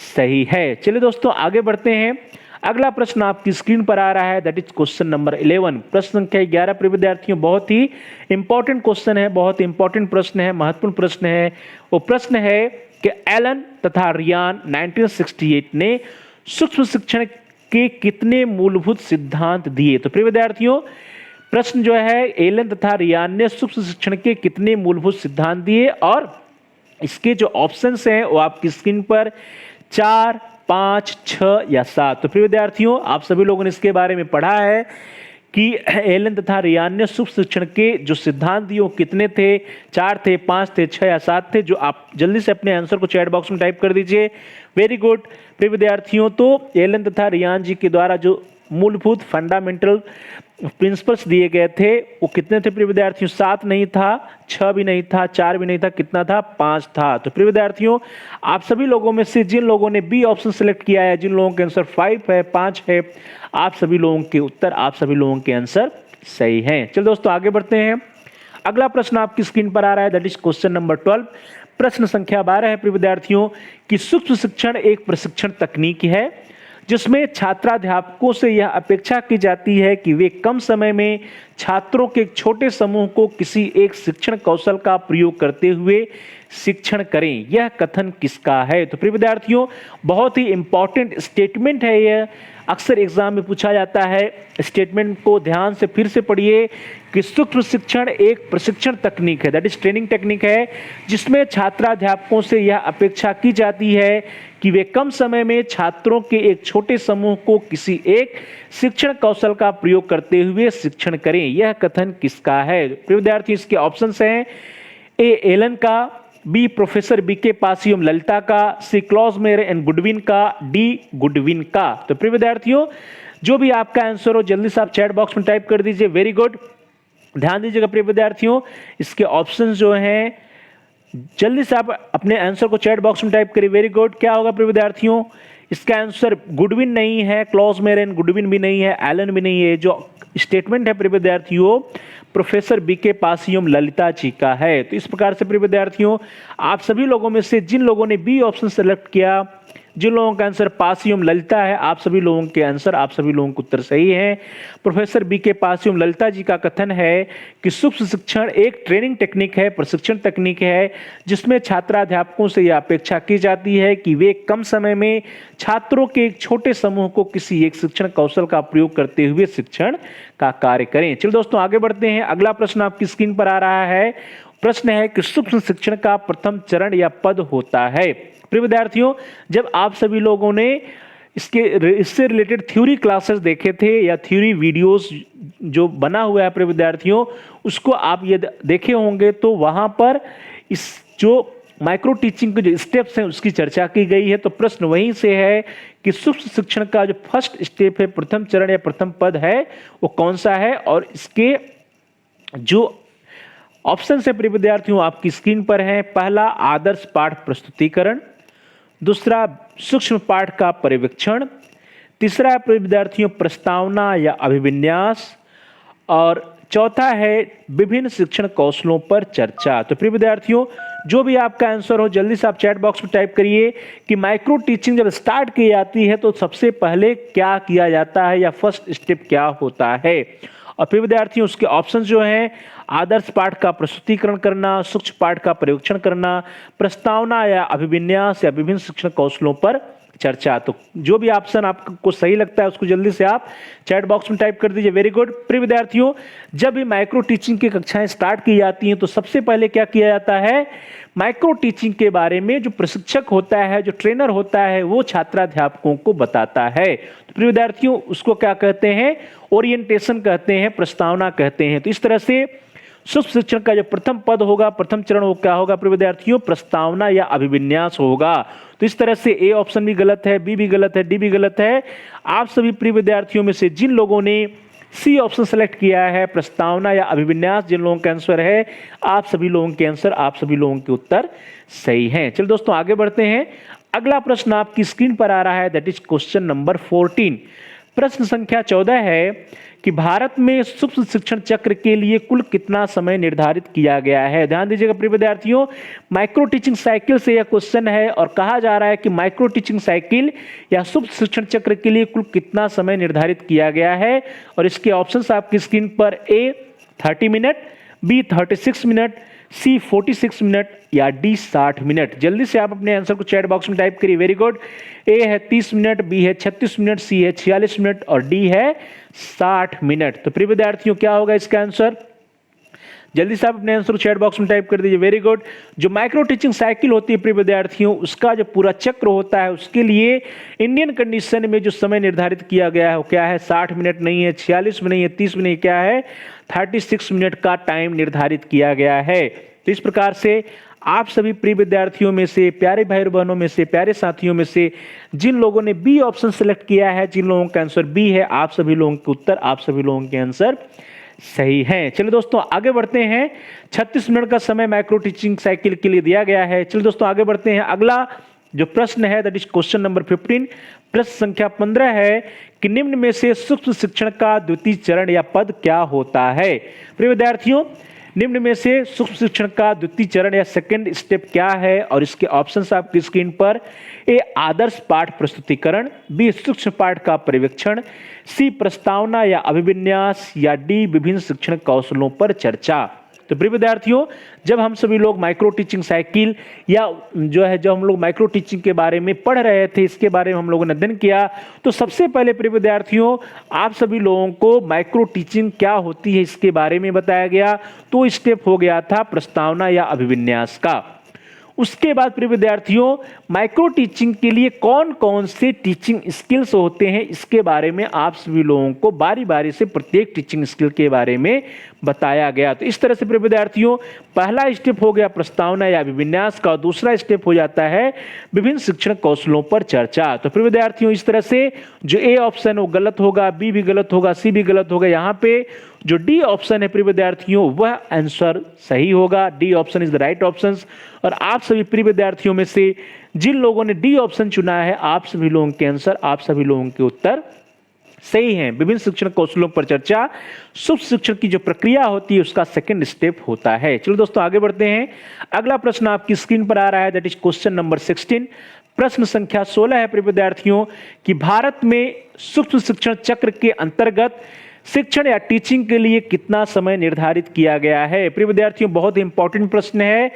सही है। चलिए दोस्तों आगे बढ़ते हैं। अगला प्रश्न आपकी स्क्रीन पर आ रहा है, दैट इज क्वेश्चन नंबर 11। प्रश्न संख्या 11 प्रिय विद्यार्थियों बहुत ही इंपॉर्टेंट क्वेश्चन है, बहुत ही इंपॉर्टेंट प्रश्न है, महत्वपूर्ण प्रश्न है। वो प्रश्न है कि एलन तथा रियान 1968 ने सूक्ष्म शिक्षण के कितने मूलभूत सिद्धांत दिए? तो प्रिय विद्यार्थियों प्रश्न जो है, एलन तथा रियान ने सूक्ष्म शिक्षण के कितने मूलभूत सिद्धांत दिए, और इसके जो ऑप्शंस हैं वो आपकी स्क्रीन पर 4, 5, 6 या 7। तो प्रिय विद्यार्थियों आप सभी लोगों ने इसके बारे में पढ़ा है कि एलन तथा रियान ने सूक्ष्म शिक्षण के जो सिद्धांत दिए वो कितने थे? 4 थे, 5 थे, 6 या 7 थे। जो आप जल्दी से अपने आंसर को चैट बॉक्स में टाइप कर दीजिए। वेरी गुड प्रिय विद्यार्थियों। तो एलन तथा रियान जी के द्वारा जो मूलभूत फंडामेंटल प्रिंसिपल्स दिए गए थे वो कितने थे प्रिय विद्यार्थियों? 7 नहीं था, 6 भी नहीं था, 4 भी नहीं था, कितना था? 5 था। तो प्रिय विद्यार्थियों आप सभी लोगों में से जिन लोगों ने बी ऑप्शन सेलेक्ट किया है, जिन लोगों के आंसर 5 है, 5 है, आप सभी लोगों के उत्तर, आप सभी लोगों के आंसर सही हैं। चलो दोस्तों आगे बढ़ते हैं। अगला प्रश्न आपकी स्क्रीन पर आ रहा है, दैट इज क्वेश्चन नंबर 12। प्रश्न संख्या 12 है प्रिय विद्यार्थियों कि सूक्ष्म शिक्षण एक प्रशिक्षण तकनीक है जिसमें छात्राध्यापकों से यह अपेक्षा की जाती है कि वे कम समय में छात्रों के एक छोटे समूह को किसी एक शिक्षण कौशल का प्रयोग करते हुए शिक्षण करें। यह कथन किसका है? तो प्रिय विद्यार्थियों बहुत ही इंपॉर्टेंट स्टेटमेंट है यह, अक्सर एग्जाम में पूछा जाता है। स्टेटमेंट को ध्यान से फिर से पढ़िए कि सूक्ष्म शिक्षण एक प्रशिक्षण तकनीक है, दैट इज ट्रेनिंग टेक्निक है, जिसमें छात्राध्यापकों से यह अपेक्षा की जाती है कि वे कम समय में छात्रों के एक छोटे समूह को किसी एक शिक्षण कौशल का प्रयोग करते हुए शिक्षण करें। यह कथन किसका है? प्रिय विद्यार्थी इसके ऑप्शंस हैं, ए एलन का, बी प्रोफेसर बी के पासियम ललिता का, सी क्लॉजमेयर एंड गुडविन का, डी गुडविन का। तो प्रिय विद्यार्थियों जो भी आपका आंसर हो जल्दी से आप चैट बॉक्स में टाइप कर दीजिए। Very good. ध्यान दीजिएगा प्रिय विद्यार्थियों इसके ऑप्शंस जो हैं जल्दी से आप अपने आंसर को चैट बॉक्स में टाइप करिए। Very good. क्या होगा प्रिय विद्यार्थियों? इसका आंसर गुडविन नहीं है, क्लॉजमेयर एंड गुडविन भी नहीं है, एलन भी नहीं है। जो स्टेटमेंट है प्रिय विद्यार्थियों प्रोफेसर बी के पासियम ललिता जी का है। तो इस प्रकार से प्रिय विद्यार्थियों आप सभी लोगों में से जिन लोगों ने बी ऑप्शन सेलेक्ट किया, जिन लोगों का आंसर पासियम ललिता है, आप सभी लोगों के आंसर, आप सभी लोगों के उत्तर सही है। प्रोफेसर बी के पासियम ललिता जी का कथन है कि सूक्ष्म शिक्षण एक ट्रेनिंग टेक्निक है, प्रशिक्षण तकनीक है, जिसमें छात्राध्यापकों से यह अपेक्षा की जाती है कि वे कम समय में छात्रों के एक छोटे समूह को किसी एक शिक्षण कौशल का प्रयोग करते हुए शिक्षण का कार्य करें। चलिए दोस्तों आगे बढ़ते हैं। अगला प्रश्न आपकी स्क्रीन पर आ रहा है। प्रश्न है कि सूक्ष्म शिक्षण का प्रथम चरण या पद होता है। प्रिय विद्यार्थियों जब आप सभी लोगों ने इससे रिलेटेड थ्योरी क्लासेस देखे थे या थ्योरी वीडियोस जो बना हुआ है प्रिय विद्यार्थियों उसको आप ये देखे होंगे, तो वहां पर इस जो माइक्रो टीचिंग के जो स्टेप्स हैं उसकी चर्चा की गई है। तो प्रश्न वहीं से है कि सूक्ष्म शिक्षण का जो फर्स्ट स्टेप है, प्रथम चरण या प्रथम पद है, वो कौन सा है, और इसके जो ऑप्शन है प्रिय विद्यार्थियों आपकी स्क्रीन पर है। पहला आदर्श पाठ प्रस्तुतिकरण, दूसरा सूक्ष्म पाठ का पर्यवेक्षण, तीसरा प्रिय विद्यार्थियों प्रस्तावना या अभिविन्यास, और चौथा है विभिन्न शिक्षण कौशलों पर चर्चा। तो प्रिय विद्यार्थियों, जो भी आपका आंसर हो जल्दी से आप चैट बॉक्स में टाइप करिए कि माइक्रो टीचिंग जब स्टार्ट की जाती है तो सबसे पहले क्या किया जाता है या फर्स्ट स्टेप क्या होता है। और प्रिय विद्यार्थियों, उसके ऑप्शन जो हैं, आदर्श पाठ का प्रस्तुतिकरण करना, सूक्ष्म पाठ का परीक्षण करना, प्रस्तावना या अभिविन्यास या विभिन्न शिक्षण कौशलों पर चर्चा। तो जो भी ऑप्शन आपको सही लगता है उसको जल्दी से आप चैट बॉक्स में टाइप कर दीजिए। Very good. प्रिय विद्यार्थियों, जब भी माइक्रो टीचिंग की कक्षाएं स्टार्ट की जाती हैं तो सबसे पहले क्या किया जाता है, माइक्रो टीचिंग के बारे में जो प्रशिक्षक होता है, जो ट्रेनर होता है, वो छात्राध्यापकों को बताता है। तो प्रिय विद्यार्थियों, उसको क्या कहते हैं, ओरिएंटेशन कहते हैं, प्रस्तावना कहते हैं। तो इस तरह से सूक्ष्म शिक्षण का जो प्रथम पद होगा, प्रथम चरण वो क्या होगा प्रिय विद्यार्थियों, प्रस्तावना या अभिविन्यास होगा। तो इस तरह से ए ऑप्शन भी गलत है, बी भी गलत है, डी भी गलत है। आप सभी प्रिय विद्यार्थियों में से जिन लोगों ने सी ऑप्शन सेलेक्ट किया है, प्रस्तावना या अभिविन्यास, जिन लोगों का आंसर है, आप सभी लोगों के आंसर, आप सभी लोगों के उत्तर सही हैं। चलिए दोस्तों आगे बढ़ते हैं। अगला प्रश्न आपकी स्क्रीन पर आ रहा है, दैट इज क्वेश्चन नंबर 14। प्रश्न संख्या 14 है कि भारत में सूक्ष्म शिक्षण चक्र के लिए कुल कितना समय निर्धारित किया गया है। ध्यान दीजिएगा प्रिय विद्यार्थियों, माइक्रो टीचिंग साइकिल से यह क्वेश्चन है और कहा जा रहा है कि माइक्रो टीचिंग साइकिल या सूक्ष्म शिक्षण चक्र के लिए कुल कितना समय निर्धारित किया गया है। और इसके ऑप्शंस आपकी स्क्रीन पर, A 30 minute, B 36 minute, C 46 minute या डी 60 मिनट। जल्दी से आप अपने आंसर को चैट बॉक्स में टाइप करिए। Very good. ए है 30 मिनट, बी है 36 मिनट, सी है 46 मिनट और डी है 60 मिनट। तो प्रिय विद्यार्थियों, क्या होगा इसका आंसर, जल्दी से आप अपने आंसर चैट बॉक्स में टाइप कर दीजिए। Very good. जो माइक्रो टीचिंग साइकिल होती है प्रिय विद्यार्थियों, उसका जो पूरा चक्र होता है उसके लिए इंडियन कंडीशन में जो समय निर्धारित किया गया है वो क्या है, 60 मिनट नहीं है, 46 में नहीं है, 30 में नहीं, क्या है 36 मिनट का टाइम निर्धारित किया गया है। तो इस प्रकार से आप सभी प्रिय विद्यार्थियों में से, प्यारे भाई बहनों में से, प्यारे साथियों में से जिन लोगों ने बी ऑप्शन सेलेक्ट किया है, जिन लोगों का आंसर बी है, आप सभी लोगों के उत्तर, आप सभी लोगों के आंसर सही हैं। चलिए दोस्तों आगे बढ़ते हैं। 36 मिनट का समय माइक्रो टीचिंग साइकिल के लिए दिया गया है। चलिए दोस्तों आगे बढ़ते हैं। अगला जो प्रश्न है दैट इज क्वेश्चन नंबर 15। प्रश्न संख्या 15 है कि निम्न में से सूक्ष्म शिक्षण का द्वितीय चरण या पद क्या होता है। प्रिय विद्यार्थियों, निम्न में से सूक्ष्म शिक्षण का द्वितीय चरण या सेकंड स्टेप क्या है और इसके ऑप्शंस आपकी स्क्रीन पर, ए आदर्श पाठ प्रस्तुतिकरण, बी सूक्ष्म पाठ का पर्यवेक्षण, सी प्रस्तावना या अभिविन्यास या डी विभिन्न शिक्षण कौशलों पर चर्चा। तो प्रिय विद्यार्थियों, जब हम सभी लोग माइक्रो टीचिंग साइकिल या जो है, जब हम लोग माइक्रो टीचिंग के बारे में पढ़ रहे थे, इसके बारे में हम लोगों ने अध्ययन किया, तो सबसे पहले प्रिय विद्यार्थियों आप सभी लोगों को माइक्रो टीचिंग क्या होती है इसके बारे में बताया गया। तो स्टेप हो गया था प्रस्तावना या अभिविन्यास का। उसके बाद प्रिय विद्यार्थियों माइक्रो टीचिंग के लिए कौन कौन से टीचिंग स्किल्स होते हैं इसके बारे में आप सभी लोगों को बारी बारी से प्रत्येक टीचिंग स्किल के बारे में बताया गया। तो इस तरह से प्रिय विद्यार्थियों पहला स्टेप हो गया प्रस्तावना या अभिविन्यास का, दूसरा स्टेप हो जाता है विभिन्न शिक्षण कौशलों पर चर्चा। तो प्रिय विद्यार्थियों इस तरह से जो ए ऑप्शन वो गलत होगा, बी भी गलत होगा, सी भी गलत होगा। यहाँ पे जो डी ऑप्शन है प्रिय विद्यार्थियों वह आंसर सही होगा। D option is the right option. और आप सभी प्रिय विद्यार्थियों में से जिन लोगों ने डी ऑप्शन चुना है, आप सभी लोगों के आंसर, आप सभी लोगों के उत्तर सही हैं। विभिन्न शिक्षण कौशलों पर चर्चा सूक्ष्म शिक्षण की जो प्रक्रिया होती है उसका सेकंड स्टेप होता है। चलो दोस्तों आगे बढ़ते हैं। अगला प्रश्न आपकी स्क्रीन पर आ रहा है दैट इज क्वेश्चन नंबर 16। प्रश्न संख्या 16 है प्रिय विद्यार्थियों कि भारत में सूक्ष्म शिक्षण चक्र के अंतर्गत शिक्षण या टीचिंग के लिए कितना समय निर्धारित किया गया है। प्रिय विद्यार्थियों बहुत ही इंपॉर्टेंट प्रश्न है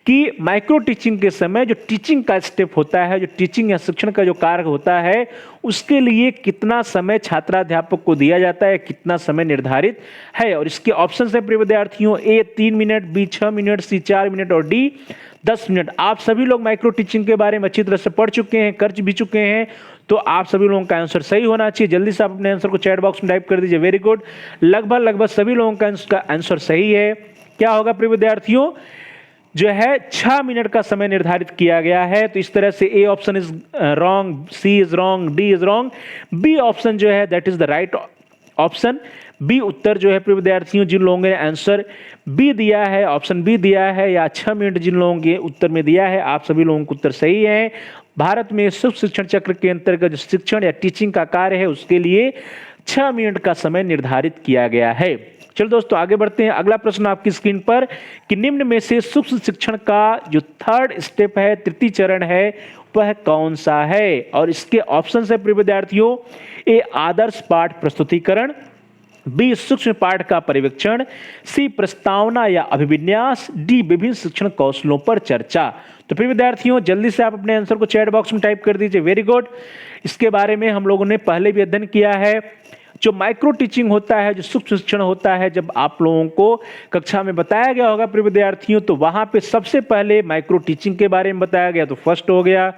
कि माइक्रो टीचिंग के समय जो टीचिंग का स्टेप होता है, जो टीचिंग या शिक्षण का जो कार्य होता है, उसके लिए कितना समय छात्राध्यापक को दिया जाता है, कितना समय निर्धारित है। और इसके ऑप्शंस है प्रिय विद्यार्थियों, ए 3 मिनट, बी 6 मिनट, सी 4 मिनट और डी 10 मिनट। आप सभी लोग माइक्रो टीचिंग के बारे में अच्छी तरह से पढ़ चुके हैं, कर भी चुके हैं, तो आप सभी लोगों का आंसर सही होना चाहिए। जल्दी से आप अपने आंसर को चैट बॉक्स में टाइप कर दीजिए। Very good. लगभग सभी लोगों का आंसर सही है। क्या होगा प्रिय विद्यार्थियों, जो है 6 मिनट का समय निर्धारित किया गया है। तो इस तरह से A option is wrong, C is wrong, D is wrong, B option जो है that is the right option. B उत्तर जो है प्रिय विद्यार्थियों जिन लोगों ने आंसर बी दिया है, ऑप्शन बी दिया है या 6 मिनट जिन लोगों के उत्तर में दिया है, आप सभी लोगों को उत्तर सही है। भारत में सूक्ष्म शिक्षण चक्र के अंतर्गत जो शिक्षण या टीचिंग का कार्य है उसके लिए 6 मिनट का समय निर्धारित किया गया है। चलो दोस्तों आगे बढ़ते हैं। अगला प्रश्न आपकी स्क्रीन पर कि निम्न में से सूक्ष्म शिक्षण का जो थर्ड स्टेप है, तृतीय चरण है, वह कौन सा है? और इसके ऑप्शन है प्रिय विद्यार्थियों, ए आदर्श पाठ प्रस्तुतिकरण, बी सूक्ष्म पाठ का परिवीक्षण, सी प्रस्तावना या अभिविन्यास, डी विभिन्न शिक्षण कौशलों पर चर्चा। तो प्रिय विद्यार्थियों जल्दी से आप अपने आंसर को चैट बॉक्स में टाइप कर दीजिए। Very good. इसके बारे में हम लोगों ने पहले भी अध्ययन किया है। जो माइक्रो टीचिंग होता है, जो सूक्ष्म शिक्षण होता है, जब आप लोगों को कक्षा में बताया गया होगा प्रिय विद्यार्थियों, तो वहां पे सबसे पहले माइक्रो टीचिंग के बारे में बताया गया, तो फर्स्ट हो गया।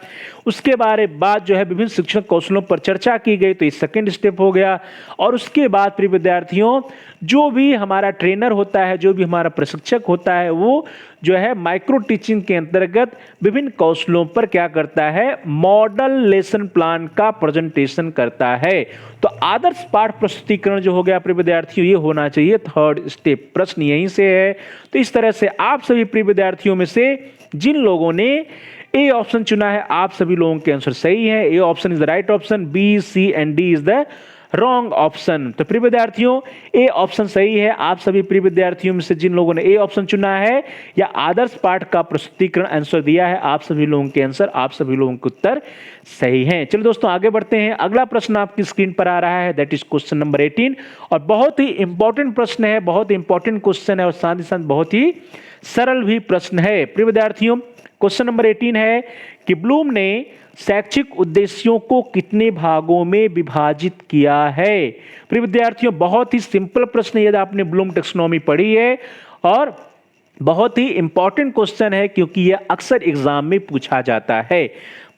उसके बाद जो है विभिन्न शिक्षण कौशलों पर चर्चा की गई, तो ये सेकंड स्टेप हो गया। और उसके बाद प्रिय विद्यार्थियों जो भी हमारा ट्रेनर होता है, जो भी हमारा प्रशिक्षक होता है, वो जो है माइक्रो टीचिंग के अंतर्गत विभिन्न कौशलों पर क्या करता है, मॉडल लेसन प्लान का प्रेजेंटेशन करता है। तो आदर्श पाठ प्रस्तुतिकरण जो हो गया प्रिय विद्यार्थियों, ये होना चाहिए थर्ड स्टेप। प्रश्न यहीं से है। तो इस तरह से आप सभी प्रिय विद्यार्थियों में से जिन लोगों ने ए ऑप्शन चुना है, आप सभी लोगों के आंसर सही है। A option is the right option, B C and D is the wrong option. तो प्रिय विद्यार्थियों ए ऑप्शन सही है। आप सभी प्रिय विद्यार्थियों में से जिन लोगों ने ए ऑप्शन चुना है या आदर्श पाठ का प्रस्तुतिकरण आंसर दिया है, आप सभी लोगों के आंसर, आप सभी लोगों के उत्तर सही हैं। चलिए दोस्तों आगे बढ़ते हैं। अगला प्रश्न आपकी स्क्रीन पर आ रहा है, दैट इज क्वेश्चन नंबर 18 और बहुत ही इंपॉर्टेंट प्रश्न है, बहुत इंपॉर्टेंट क्वेश्चन है और साथ ही साथ बहुत ही सरल भी प्रश्न है। प्रिय विद्यार्थियों क्वेश्चन नंबर 18 है कि ब्लूम ने शैक्षिक उद्देश्यों को कितने भागों में विभाजित किया है? प्रिय विद्यार्थियों बहुत ही सिंपल प्रश्न, यदि आपने ब्लूम टेक्सोनोमी पढ़ी है, और बहुत ही इंपॉर्टेंट क्वेश्चन है क्योंकि यह अक्सर एग्जाम में पूछा जाता है।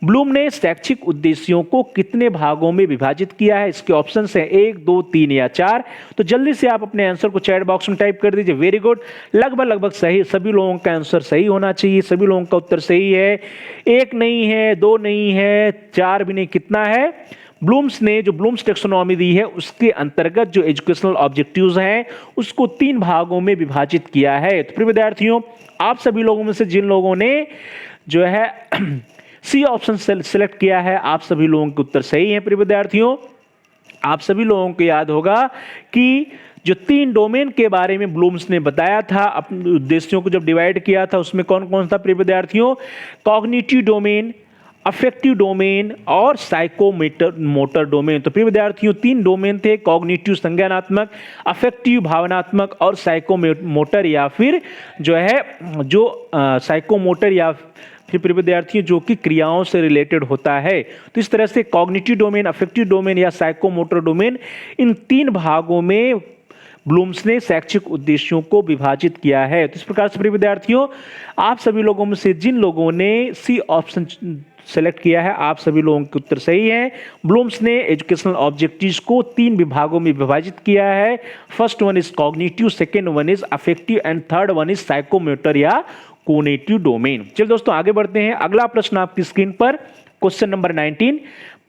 ब्लूम ने शैक्षिक उद्देश्यों को कितने भागों में विभाजित किया है? इसके ऑप्शन हैं 1, 2, 3 या 4। तो जल्दी से आप अपने आंसर को चैट बॉक्स में टाइप कर दीजिए। Very good. लगभग सही, सभी लोगों का आंसर सही होना चाहिए, सभी लोगों का उत्तर सही है। 1 नहीं है, 2 नहीं है, 4 भी नहीं, कितना है? ब्लूम्स ने जो ब्लूम्स टेक्सोनोमी दी है उसके अंतर्गत जो एजुकेशनल ऑब्जेक्टिव्स हैं उसको 3 भागों में विभाजित किया है। तो प्रिय विद्यार्थियों आप सभी लोगों में से जिन लोगों ने जो है सी ऑप्शन सेलेक्ट किया है, आप सभी लोगों के उत्तर सही हैं। प्रिय विद्यार्थियों आप सभी लोगों को याद होगा कि जो 3 डोमेन के बारे में ब्लूम्स ने बताया था, अपने उद्देश्यों को जब डिवाइड किया था उसमें कौन कौन था प्रिय विद्यार्थियों? कॉग्निटिव डोमेन, अफेक्टिव डोमेन और साइकोमोटर डोमेन। तो प्रिय विद्यार्थियों 3 डोमेन थे, कॉग्निटिव संज्ञानात्मक, अफेक्टिव भावनात्मक और साइकोमोटर या फिर जो है साइकोमोटर या फिर प्रिय विद्यार्थियों जो कि क्रियाओं से रिलेटेड होता है। तो इस तरह से कॉग्निटिव डोमेन, अफेक्टिव डोमेन या साइकोमोटर डोमेन, इन 3 भागों में ब्लूम्स ने शैक्षिक उद्देश्यों को विभाजित किया है। तो इस प्रकार से प्रिय विद्यार्थियों आप सभी लोगों में से जिन लोगों ने सी ऑप्शन सेलेक्ट किया है, आप सभी लोगों के उत्तर सही हैं। ब्लूम्स ने एजुकेशनल ऑब्जेक्टिव्स को 3 विभागों में विभाजित किया है। First one is cognitive, second one is affective and third one is psychomotor या कोग्निटिव डोमेन। चलिए दोस्तों आगे बढ़ते हैं। अगला प्रश्न आपकी स्क्रीन पर क्वेश्चन नंबर 19,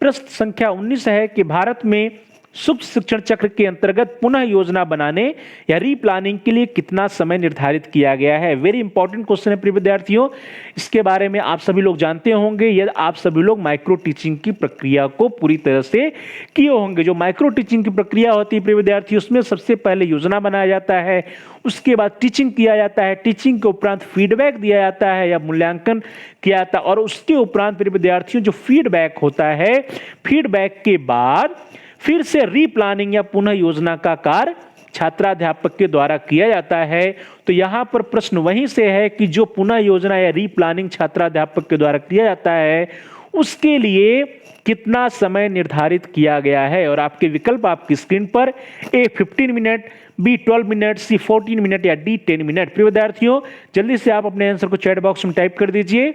प्रश्न संख्या 19 है कि भारत में सूक्ष्म शिक्षण चक्र के अंतर्गत पुनः योजना बनाने या रीप्लानिंग के लिए कितना समय निर्धारित किया गया है? वेरी इंपॉर्टेंट क्वेश्चन है प्रिय विद्यार्थियों। इसके बारे में आप सभी लोग जानते होंगे यदि आप सभी लोग माइक्रो टीचिंग की प्रक्रिया को पूरी तरह से किए होंगे। जो माइक्रो टीचिंग की प्रक्रिया होती है प्रिय विद्यार्थियों, उसमें सबसे पहले योजना बनाया जाता है, उसके बाद टीचिंग किया जाता है, टीचिंग के उपरांत फीडबैक दिया जाता है या मूल्यांकन किया जाता है, और उसके उपरांत प्रिय विद्यार्थियों जो फीडबैक होता है, फीडबैक के बाद फिर से रीप्लानिंग या पुनः योजना का कार्य छात्राध्यापक के द्वारा किया जाता है। तो यहां पर प्रश्न वहीं से है कि जो पुनः योजना या रीप्लानिंग छात्राध्यापक के द्वारा किया जाता है उसके लिए कितना समय निर्धारित किया गया है? और आपके विकल्प आपकी स्क्रीन पर, ए 15 मिनट, बी 12 मिनट, सी 14 मिनट या डी 10 मिनट। प्रिय विद्यार्थियों जल्दी से आप अपने आंसर को चैट बॉक्स में टाइप कर दीजिए।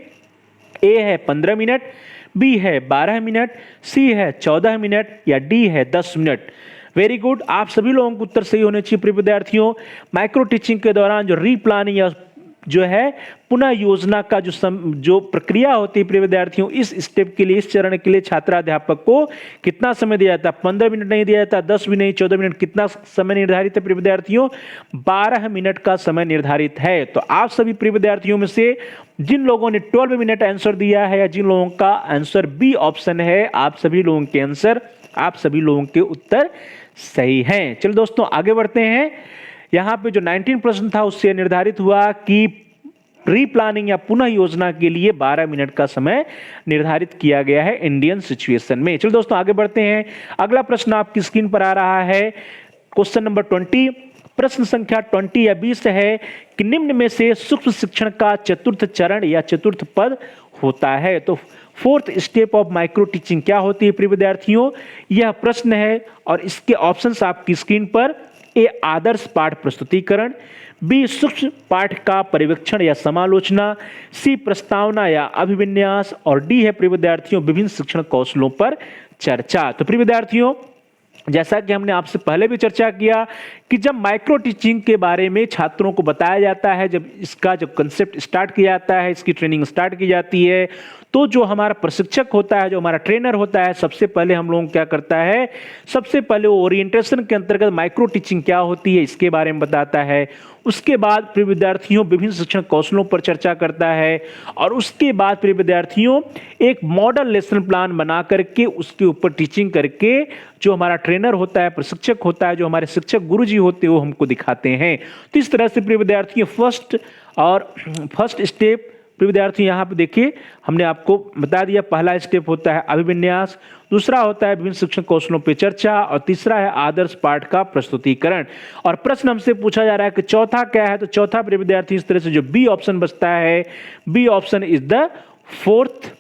ए है 15 मिनट, बी है 12 मिनट, सी है 14 मिनट या डी है 10 मिनट। वेरी गुड, आप सभी लोगों को उत्तर सही होने चाहिए प्रिय विद्यार्थियों। माइक्रो टीचिंग के दौरान जो रीप्लानिंग या जो है पुनः योजना का जो प्रक्रिया होती है प्रिय विद्यार्थियों, इस स्टेप के लिए, इस चरण के लिए छात्राध्यापक को कितना समय दिया जाता है? 15 मिनट नहीं दिया जाता, 10 भी नहीं, 14 मिनट। कितना समय निर्धारित है प्रिय विद्यार्थियों? 12 मिनट का समय निर्धारित है। तो आप सभी प्रिय विद्यार्थियों में से जिन लोगों ने 12 मिनट आंसर दिया है या जिन लोगों का आंसर बी ऑप्शन है, आप सभी लोगों के आंसर, आप सभी लोगों के उत्तर सही हैं। चलिए दोस्तों आगे बढ़ते हैं। यहाँ पे जो 19 प्रश्न था उससे निर्धारित हुआ कि प्री प्लानिंग या पुनः योजना के लिए 12 मिनट का समय निर्धारित किया गया है इंडियन सिचुएशन में। चलो दोस्तों आगे बढ़ते हैं। अगला प्रश्न आपकी स्क्रीन पर आ रहा है, क्वेश्चन नंबर 20। प्रश्न संख्या 20 या 20 है कि निम्न में से सूक्ष्म शिक्षण का चतुर्थ चरण या चतुर्थ पद होता है। तो fourth step of micro teaching क्या होती है प्रिय विद्यार्थियों, यह प्रश्न है और इसके ऑप्शंस आपकी स्क्रीन पर। ए आदर्श पाठ प्रस्तुतिकरण, बी सूक्ष्म पाठ का पर्यवेक्षण या समालोचना, सी प्रस्तावना या अभिविन्यास, और डी है प्रिय विद्यार्थियों विभिन्न शिक्षण कौशलों पर चर्चा। तो प्रिय विद्यार्थियों जैसा कि हमने आपसे पहले भी चर्चा किया कि जब माइक्रो टीचिंग के बारे में छात्रों को बताया जाता है, जब इसका जब कंसेप्ट स्टार्ट किया जाता है, इसकी ट्रेनिंग स्टार्ट की जाती है, तो जो हमारा प्रशिक्षक होता है, जो हमारा ट्रेनर होता है, सबसे पहले हम लोगों को क्या करता है, सबसे पहले वो ओरिएंटेशन के अंतर्गत माइक्रो टीचिंग क्या होती है इसके बारे में बताता है। उसके बाद प्रिय विद्यार्थियों विभिन्न शिक्षण कौशलों पर चर्चा करता है और उसके बाद प्रिय विद्यार्थियों एक मॉडल लेसन प्लान बना करके उसके ऊपर टीचिंग करके जो हमारा ट्रेनर होता है, प्रशिक्षक होता है, जो हमारे शिक्षक गुरुजी होते हैं वो हमको दिखाते हैं। तो इस तरह से प्रिय विद्यार्थियों फर्स्ट स्टेप प्रिय विद्यार्थी यहाँ पे देखिए हमने आपको बता दिया, पहला स्टेप होता है अभिविन्यास, दूसरा होता है विभिन्न शिक्षण कौशलों पर चर्चा और तीसरा है आदर्श पाठ का प्रस्तुतिकरण। और प्रश्न हमसे पूछा जा रहा है कि चौथा क्या है, तो चौथा प्रिय विद्यार्थी इस तरह से जो बी ऑप्शन बचता है, B option is the fourth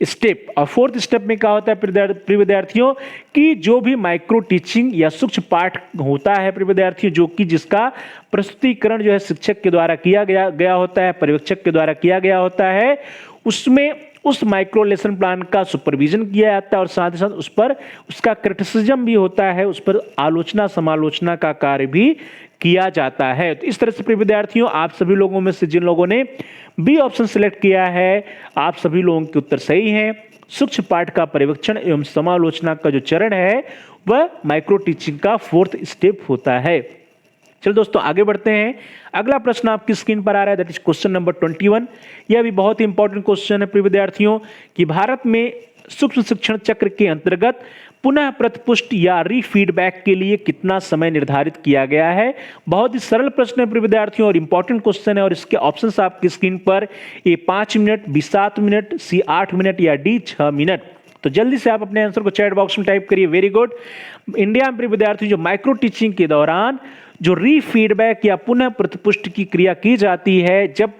step. और फोर्थ स्टेप में क्या होता है प्रिय विद्यार्थियों कि जो भी माइक्रो टीचिंग या सूक्ष्म पाठ होता है प्रिय विद्यार्थियों, जो कि जिसका प्रस्तुतिकरण जो है शिक्षक के द्वारा किया गया होता है, पर्यवेक्षक के द्वारा किया गया होता है, उसमें उस माइक्रो लेसन प्लान का सुपरविजन किया जाता है और साथ ही साथ उस पर उसका क्रिटिसिज्म भी होता है, उस पर आलोचना समालोचना का कार्य भी किया जाता है। तो इस तरह से प्रिय विद्यार्थियों आप सभी लोगों में से जिन लोगों ने बी ऑप्शन सिलेक्ट किया है, आप सभी लोगों के उत्तर सही हैं। सूक्ष्म पाठ का पर्यवेक्षण एवं समालोचना का जो चरण है वह माइक्रो टीचिंग का फोर्थ स्टेप होता है। चलो दोस्तों आगे बढ़ते हैं। अगला प्रश्न आपकी स्क्रीन पर आ रहा है, दैट इज क्वेश्चन नंबर 21। यह भी बहुत ही इंपॉर्टेंट क्वेश्चन है प्रिय विद्यार्थियों कि भारत में सूक्ष्म शिक्षण चक्र के अंतर्गत पुनः प्रतिपुष्ट या रीफीडबैक के लिए कितना समय निर्धारित किया गया है। बहुत ही सरल प्रश्न है प्रिय विद्यार्थियों और इंपॉर्टेंट क्वेश्चन है और इसके ऑप्शंस आपकी स्क्रीन पर, ए 5 minute, B 7 minute, C 8 minute या डी 6 मिनट। तो जल्दी से आप अपने आंसर को चैट बॉक्स में टाइप करिए। Very good. इंडिया में प्रिय विद्यार्थी जो माइक्रो टीचिंग के दौरान जो रीफीडबैक या पुनः प्रतिपुष्टि की क्रिया की जाती है, जब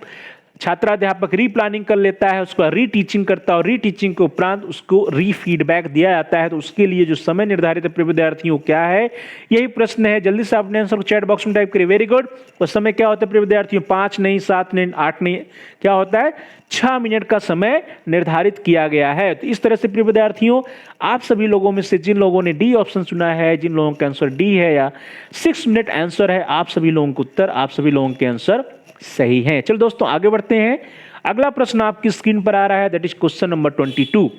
छात्राध्यापक रीप्लानिंग कर लेता है, उसको रीटीचिंग करता है और रीटीचिंग के उपरांत उसको रीफीडबैक दिया जाता है, तो उसके लिए जो समय निर्धारित है प्रिय विद्यार्थियों क्या है, यही प्रश्न है। जल्दी से अपने आंसर को चैट बॉक्स में टाइप करिए। Very good. और समय क्या होता है प्रिय विद्यार्थियों, 5 नहीं, 7 नहीं, 8 नहीं, क्या होता है 6 मिनट का समय निर्धारित किया गया है। तो इस तरह से प्रिय विद्यार्थियों आप सभी लोगों में से जिन लोगों ने डी ऑप्शन चुना है, जिन लोगों का आंसर डी है या 6 मिनट आंसर है, आप सभी लोगों के उत्तर, आप सभी लोगों के आंसर सही है। चलो दोस्तों आगे बढ़ते हैं। अगला प्रश्न आपकी स्क्रीन पर आ रहा है, दैट इज क्वेश्चन नंबर 22।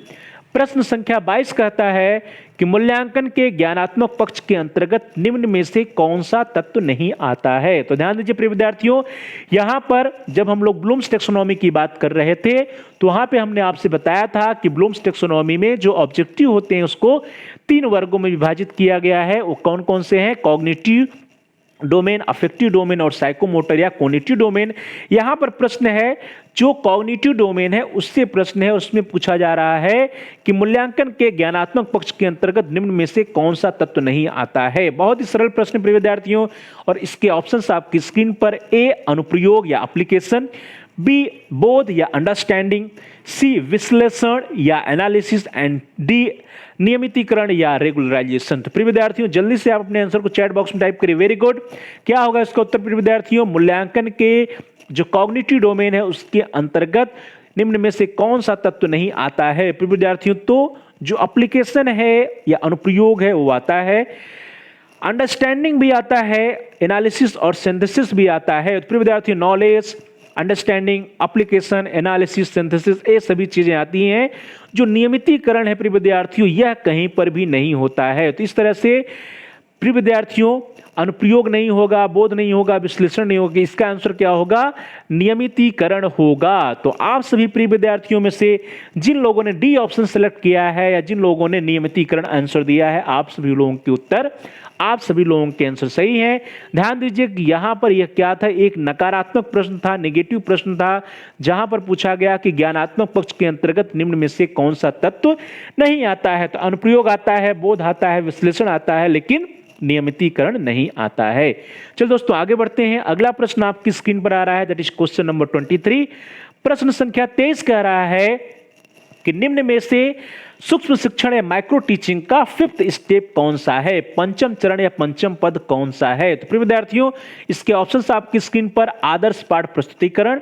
प्रश्न संख्या 22 कहता है कि मूल्यांकन के ज्ञानात्मक पक्ष के अंतर्गत निम्न में से कौन सा तत्व नहीं आता है। तो ध्यान दीजिए प्रिय विद्यार्थियों, यहां पर जब हम लोग ब्लूम्स टैक्सोनॉमी की बात कर रहे थे तो वहां पे हमने आपसे बताया था कि ब्लूम्स टैक्सोनॉमी में जो ऑब्जेक्टिव होते हैं उसको 3 वर्गों में विभाजित किया गया है। वो कौन कौन से हैं, कॉग्निटिव डोमेन, अफेक्टिव डोमेन और साइकोमोटर या कॉग्निटिव डोमेन। यहां पर प्रश्न है जो कॉग्निटिव डोमेन है उससे प्रश्न है, उसमें पूछा जा रहा है कि मूल्यांकन के ज्ञानात्मक पक्ष के अंतर्गत निम्न में से कौन सा तत्व नहीं आता है। बहुत ही सरल प्रश्न प्रिय विद्यार्थियों और इसके ऑप्शंस आपकी स्क्रीन पर, ए अनुप्रयोग या एप्लीकेशन, बी बोध या अंडरस्टैंडिंग, सी विश्लेषण या एनालिसिस एंड डी नियमितीकरण या रेगुलराइजेशन। तो प्रिय विद्यार्थियों जल्दी से आप अपने आंसर को चैट बॉक्स में टाइप करिए। Very good. क्या होगा इसका उत्तर प्रिय विद्यार्थियों, मूल्यांकन के जो कॉग्निटिव डोमेन है उसके अंतर्गत निम्न में से कौन सा तत्व नहीं आता है। प्रिय विद्यार्थियों तो जो एप्लीकेशन है या अनुप्रयोग है वो आता है, अंडरस्टैंडिंग भी आता है, एनालिसिस और सिंथेसिस भी आता है। तो प्रिय विद्यार्थियों knowledge, understanding, application, analysis, synthesis, ये सभी चीजें आती हैं। जो नियमितीकरण है प्रिय विद्यार्थियों यह कहीं पर भी नहीं होता है। तो इस तरह से प्रिय विद्यार्थियों अनुप्रयोग नहीं होगा, बोध नहीं होगा, विश्लेषण नहीं होगा, इसका आंसर क्या होगा, नियमितीकरण होगा। तो आप सभी प्रिय विद्यार्थियों में से जिन लोगों ने डी ऑप्शन सेलेक्ट किया है या जिन लोगों ने नियमितीकरण आंसर दिया है, आप सभी लोगों के उत्तर आप सभी लोगों के आंसर सही हैं। ध्यान दीजिए कि यहाँ पर यह क्या था, एक नकारात्मक प्रश्न था, नेगेटिव प्रश्न था, जहां पर पूछा गया कि ज्ञानात्मक पक्ष के अंतर्गत निम्न में से कौन सा तत्व नहीं आता है। तो अनुप्रयोग आता है, बोध आता है, विश्लेषण आता है, लेकिन नियमितीकरण नहीं आता है। चलो दोस्तों आगे बढ़ते हैं। अगला प्रश्न आपकी स्क्रीन पर आ रहा है, दैट इज क्वेश्चन नंबर 23। प्रश्न संख्या 23 कह रहा है कि निम्न में से सूक्ष्म शिक्षण या माइक्रो टीचिंग का 5th स्टेप कौन सा है, पंचम चरण या पंचम पद कौन सा है। तो प्रिय विद्यार्थियों, इसके ऑप्शंस आपकी स्क्रीन पर, आदर्श पाठ प्रस्तुतिकरण,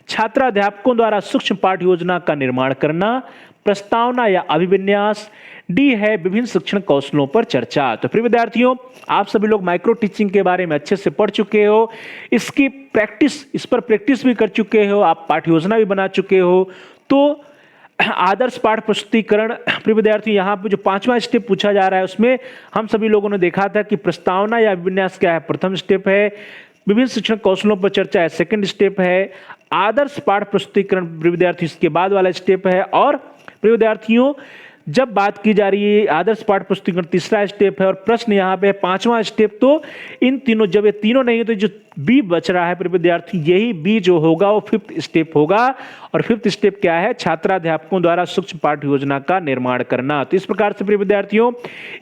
छात्राध्यापकों द्वारा सूक्ष्म पाठ योजना का निर्माण करना, प्रस्तावना या अभिविन्यास, डी है विभिन्न शिक्षण कौशलों पर चर्चा। तो प्रिय विद्यार्थियों, आप सभी लोग माइक्रो टीचिंग के बारे में अच्छे से पढ़ चुके हो, इसकी प्रैक्टिस, इस पर प्रैक्टिस भी कर चुके हो, आप पाठ योजना भी बना चुके हो। तो आदर्श पाठ प्रस्तुतिकरण, प्रिय विद्यार्थियों, यहाँ पे जो 5वां स्टेप पूछा जा रहा है उसमें हम सभी लोगों ने देखा था कि प्रस्तावना या अभिविन्यास क्या है, प्रथम स्टेप है, विभिन्न शिक्षण कौशलों पर चर्चा है, सेकंड स्टेप है, आदर्श पाठ प्रस्तुतिकरण प्रिय विद्यार्थी इसके बाद वाला स्टेप है, और प्रिय विद्यार्थियों जब बात की जा रही है आदर्श पाठ प्रस्तुतिकरण तीसरा स्टेप है, और प्रश्न यहाँ पे 5वां स्टेप। तो इन तीनों, जब ये तीनों नहीं है तो जो बी बच रहा है प्रिय विद्यार्थी, यही बी जो होगा वो 5th स्टेप होगा। और 5th स्टेप क्या है, छात्राध्यापकों द्वारा सूक्ष्म पाठ योजना का निर्माण करना। तो इस प्रकार से प्रिय विद्यार्थियों,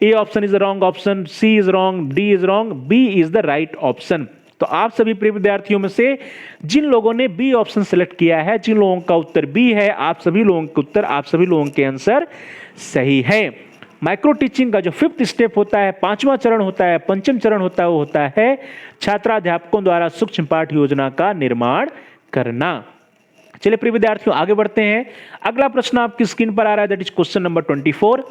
A option is the wrong option, C is wrong, D is wrong, B is the right option. तो आप सभी प्रिय विद्यार्थियों में से जिन लोगों ने बी ऑप्शन सेलेक्ट किया है, जिन लोगों का उत्तर बी है, आप सभी लोगों के उत्तर, आप सभी लोगों के आंसर सही है। माइक्रो टीचिंग का जो 5th स्टेप होता है, 5वां चरण होता है, पंचम चरण होता है, वो होता है छात्राध्यापकों द्वारा सूक्ष्म पाठ योजना का निर्माण करना। चलिए प्रिय विद्यार्थियों आगे बढ़ते हैं। अगला प्रश्न आपकी स्क्रीन पर आ रहा है, दैट इज क्वेश्चन नंबर 24।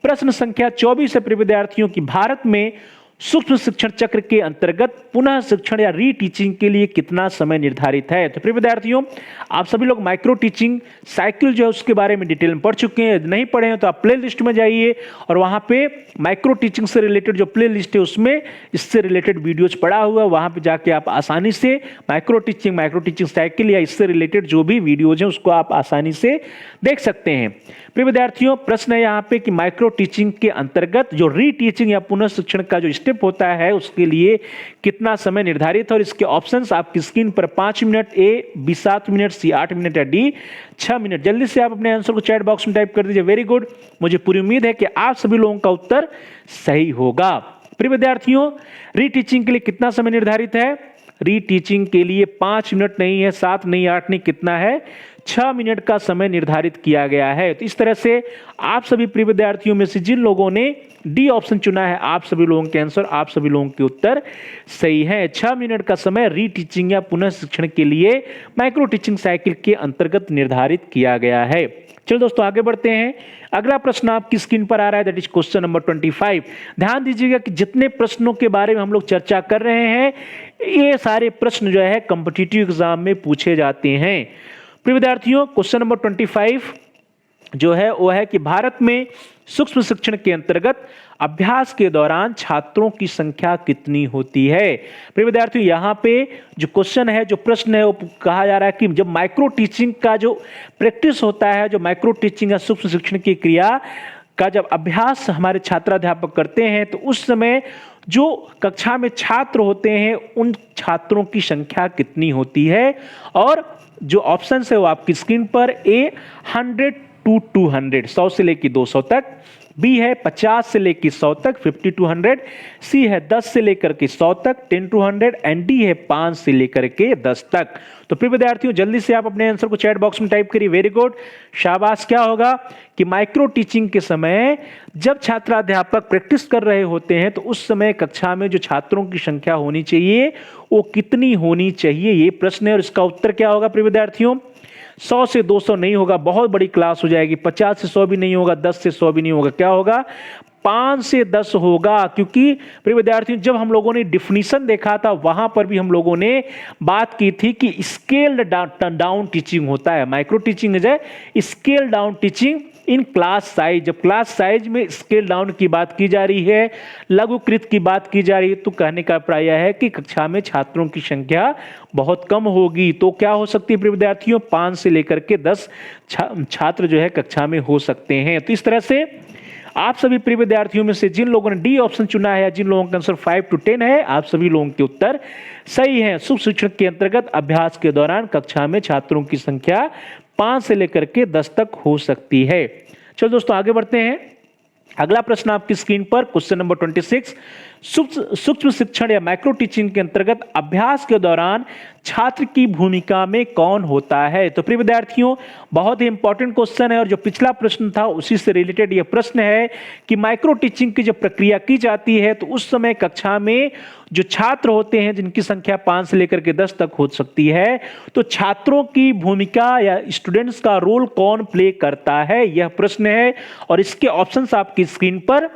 प्रश्न संख्या 24 है प्रिय विद्यार्थियों की, भारत में सूक्ष्म शिक्षण चक्र के अंतर्गत पुनः शिक्षण या रीटीचिंग के लिए कितना समय निर्धारित है। तो प्रिय विद्यार्थियों, आप सभी लोग माइक्रो टीचिंग साइकिल जो है उसके बारे में डिटेल में पढ़ चुके हैं, नहीं पढ़े हैं तो आप प्ले लिस्ट में जाइए और वहां पे माइक्रो टीचिंग से रिलेटेड जो प्ले लिस्ट है उसमें इससे रिलेटेड वीडियोज पड़ा हुआ है, वहां पे जाके आप आसानी से माइक्रो टीचिंग साइकिल या इससे रिलेटेड जो भी वीडियोज हैं उसको आप आसानी से देख सकते हैं। प्रिय विद्यार्थियों, प्रश्न है यहाँ पे कि माइक्रो टीचिंग के अंतर्गत जो रीटीचिंग या पुनः शिक्षण का जो स्टेप होता है उसके लिए कितना समय निर्धारित है। और इसके ऑप्शंस आपकी स्क्रीन पर 5 minute, A B 7 minute, C 8 minute या डी 6 मिनट। जल्दी से आप अपने आंसर को चैट बॉक्स में टाइप कर दीजिए। वेरी गुड, मुझे पूरी उम्मीद है कि आप सभी लोगों का उत्तर सही होगा। प्रिय विद्यार्थियों, रीटीचिंग के लिए कितना समय निर्धारित है? रीटीचिंग के लिए 5 मिनट नहीं है, 7 नहीं, 8 नहीं, कितना है? 6 मिनट का समय निर्धारित किया गया है। तो इस तरह से आप सभी प्रिय विद्यार्थियों में से जिन लोगों ने डी ऑप्शन चुना है, आप सभी लोगों के आंसर, आप सभी लोगों के उत्तर सही है। 6 मिनट का समय रीटीचिंग या पुनः शिक्षण के लिए माइक्रो टीचिंग साइकिल के अंतर्गत निर्धारित किया गया है। चलो दोस्तों आगे बढ़ते हैं। अगला प्रश्न आपकी स्क्रीन पर आ रहा है, दैट इज क्वेश्चन नंबर 25। ध्यान दीजिएगा कि जितने प्रश्नों के बारे में हम लोग चर्चा कर रहे हैं ये सारे प्रश्न जो है कॉम्पिटिटिव एग्जाम में पूछे जाते हैं। प्रिय विद्यार्थियों, क्वेश्चन नंबर 25 जो है वो है कि भारत में सूक्ष्म शिक्षण के अंतर्गत अभ्यास के दौरान छात्रों की संख्या कितनी होती है। प्रिय विद्यार्थियों, यहाँ पे जो क्वेश्चन है, जो प्रश्न है, वो कहा जा रहा है कि जब माइक्रो टीचिंग का जो प्रैक्टिस होता है, जो माइक्रो टीचिंग या सूक्ष्म शिक्षण की क्रिया का जब अभ्यास हमारे छात्राध्यापक करते हैं तो उस समय जो कक्षा में छात्र होते हैं उन छात्रों की संख्या कितनी होती है। और जो ऑप्शन है वो आपकी स्क्रीन पर, ए 100 to 200, 100 से लेकर 200 तक, बी है 50 से लेकर 100 तक, 50 to 100, सी है 10 से लेकर के 100 तक, 10 to 100, एंड डी है 5 से लेकर के 10 तक। तो प्रिय विद्यार्थियों, जल्दी से आप अपने आंसर को चैट बॉक्स में टाइप करिए। वेरी गुड, शाबाश। क्या होगा कि माइक्रो टीचिंग के समय जब छात्राध्यापक प्रैक्टिस कर रहे होते हैं तो उस समय कक्षा में जो छात्रों की संख्या होनी चाहिए वो कितनी होनी चाहिए, ये प्रश्न है। और इसका उत्तर क्या होगा प्रिय विद्यार्थियों? 100 से 200 नहीं होगा, बहुत बड़ी क्लास हो जाएगी। 50 से 100 भी नहीं होगा, 10 से 100 भी नहीं होगा, क्या होगा? 5 से 10 होगा। क्योंकि प्रिय विद्यार्थियों, जब हम लोगों ने डिफिनीशन देखा था वहां पर भी हम लोगों ने बात की थी कि स्केल्ड डाउन टीचिंग होता है। माइक्रो टीचिंग है scale down teaching in class size. जब क्लास साइज में स्केल डाउन की बात की जा रही है, लघुकृत की बात की जा रही है, तो कहने का प्राय है कि कक्षा में छात्रों की संख्या बहुत कम होगी। तो क्या हो सकती है प्रिय विद्यार्थियों? 5 से लेकर के 10 छात्र जो है कक्षा में हो सकते हैं। तो इस तरह से आप सभी प्रिय विद्यार्थियों में से जिन लोगों ने डी ऑप्शन चुना है या जिन लोगों का आंसर 5 to 10 है, आप सभी लोगों के उत्तर सही हैं। सूक्ष्म शिक्षण के अंतर्गत अभ्यास के दौरान कक्षा में छात्रों की संख्या 5 से लेकर के 10 तक हो सकती है। चलो दोस्तों आगे बढ़ते हैं। अगला प्रश्न आपकी स्क्रीन पर क्वेश्चन नंबर 26, सूक्ष्म शिक्षण या माइक्रो टीचिंग के अंतर्गत अभ्यास के दौरान छात्र की भूमिका में कौन होता है? तो प्रिय विद्यार्थियों, बहुत ही इंपॉर्टेंट क्वेश्चन है और जो पिछला प्रश्न था उसी से रिलेटेड यह प्रश्न है कि माइक्रो टीचिंग की जब प्रक्रिया की जाती है तो उस समय कक्षा में जो छात्र होते हैं जिनकी संख्या 5 से लेकर के 10 तक हो सकती है, तो छात्रों की भूमिका या स्टूडेंट्स का रोल कौन प्ले करता है, यह प्रश्न है। और इसके ऑप्शंस आपकी स्क्रीन पर।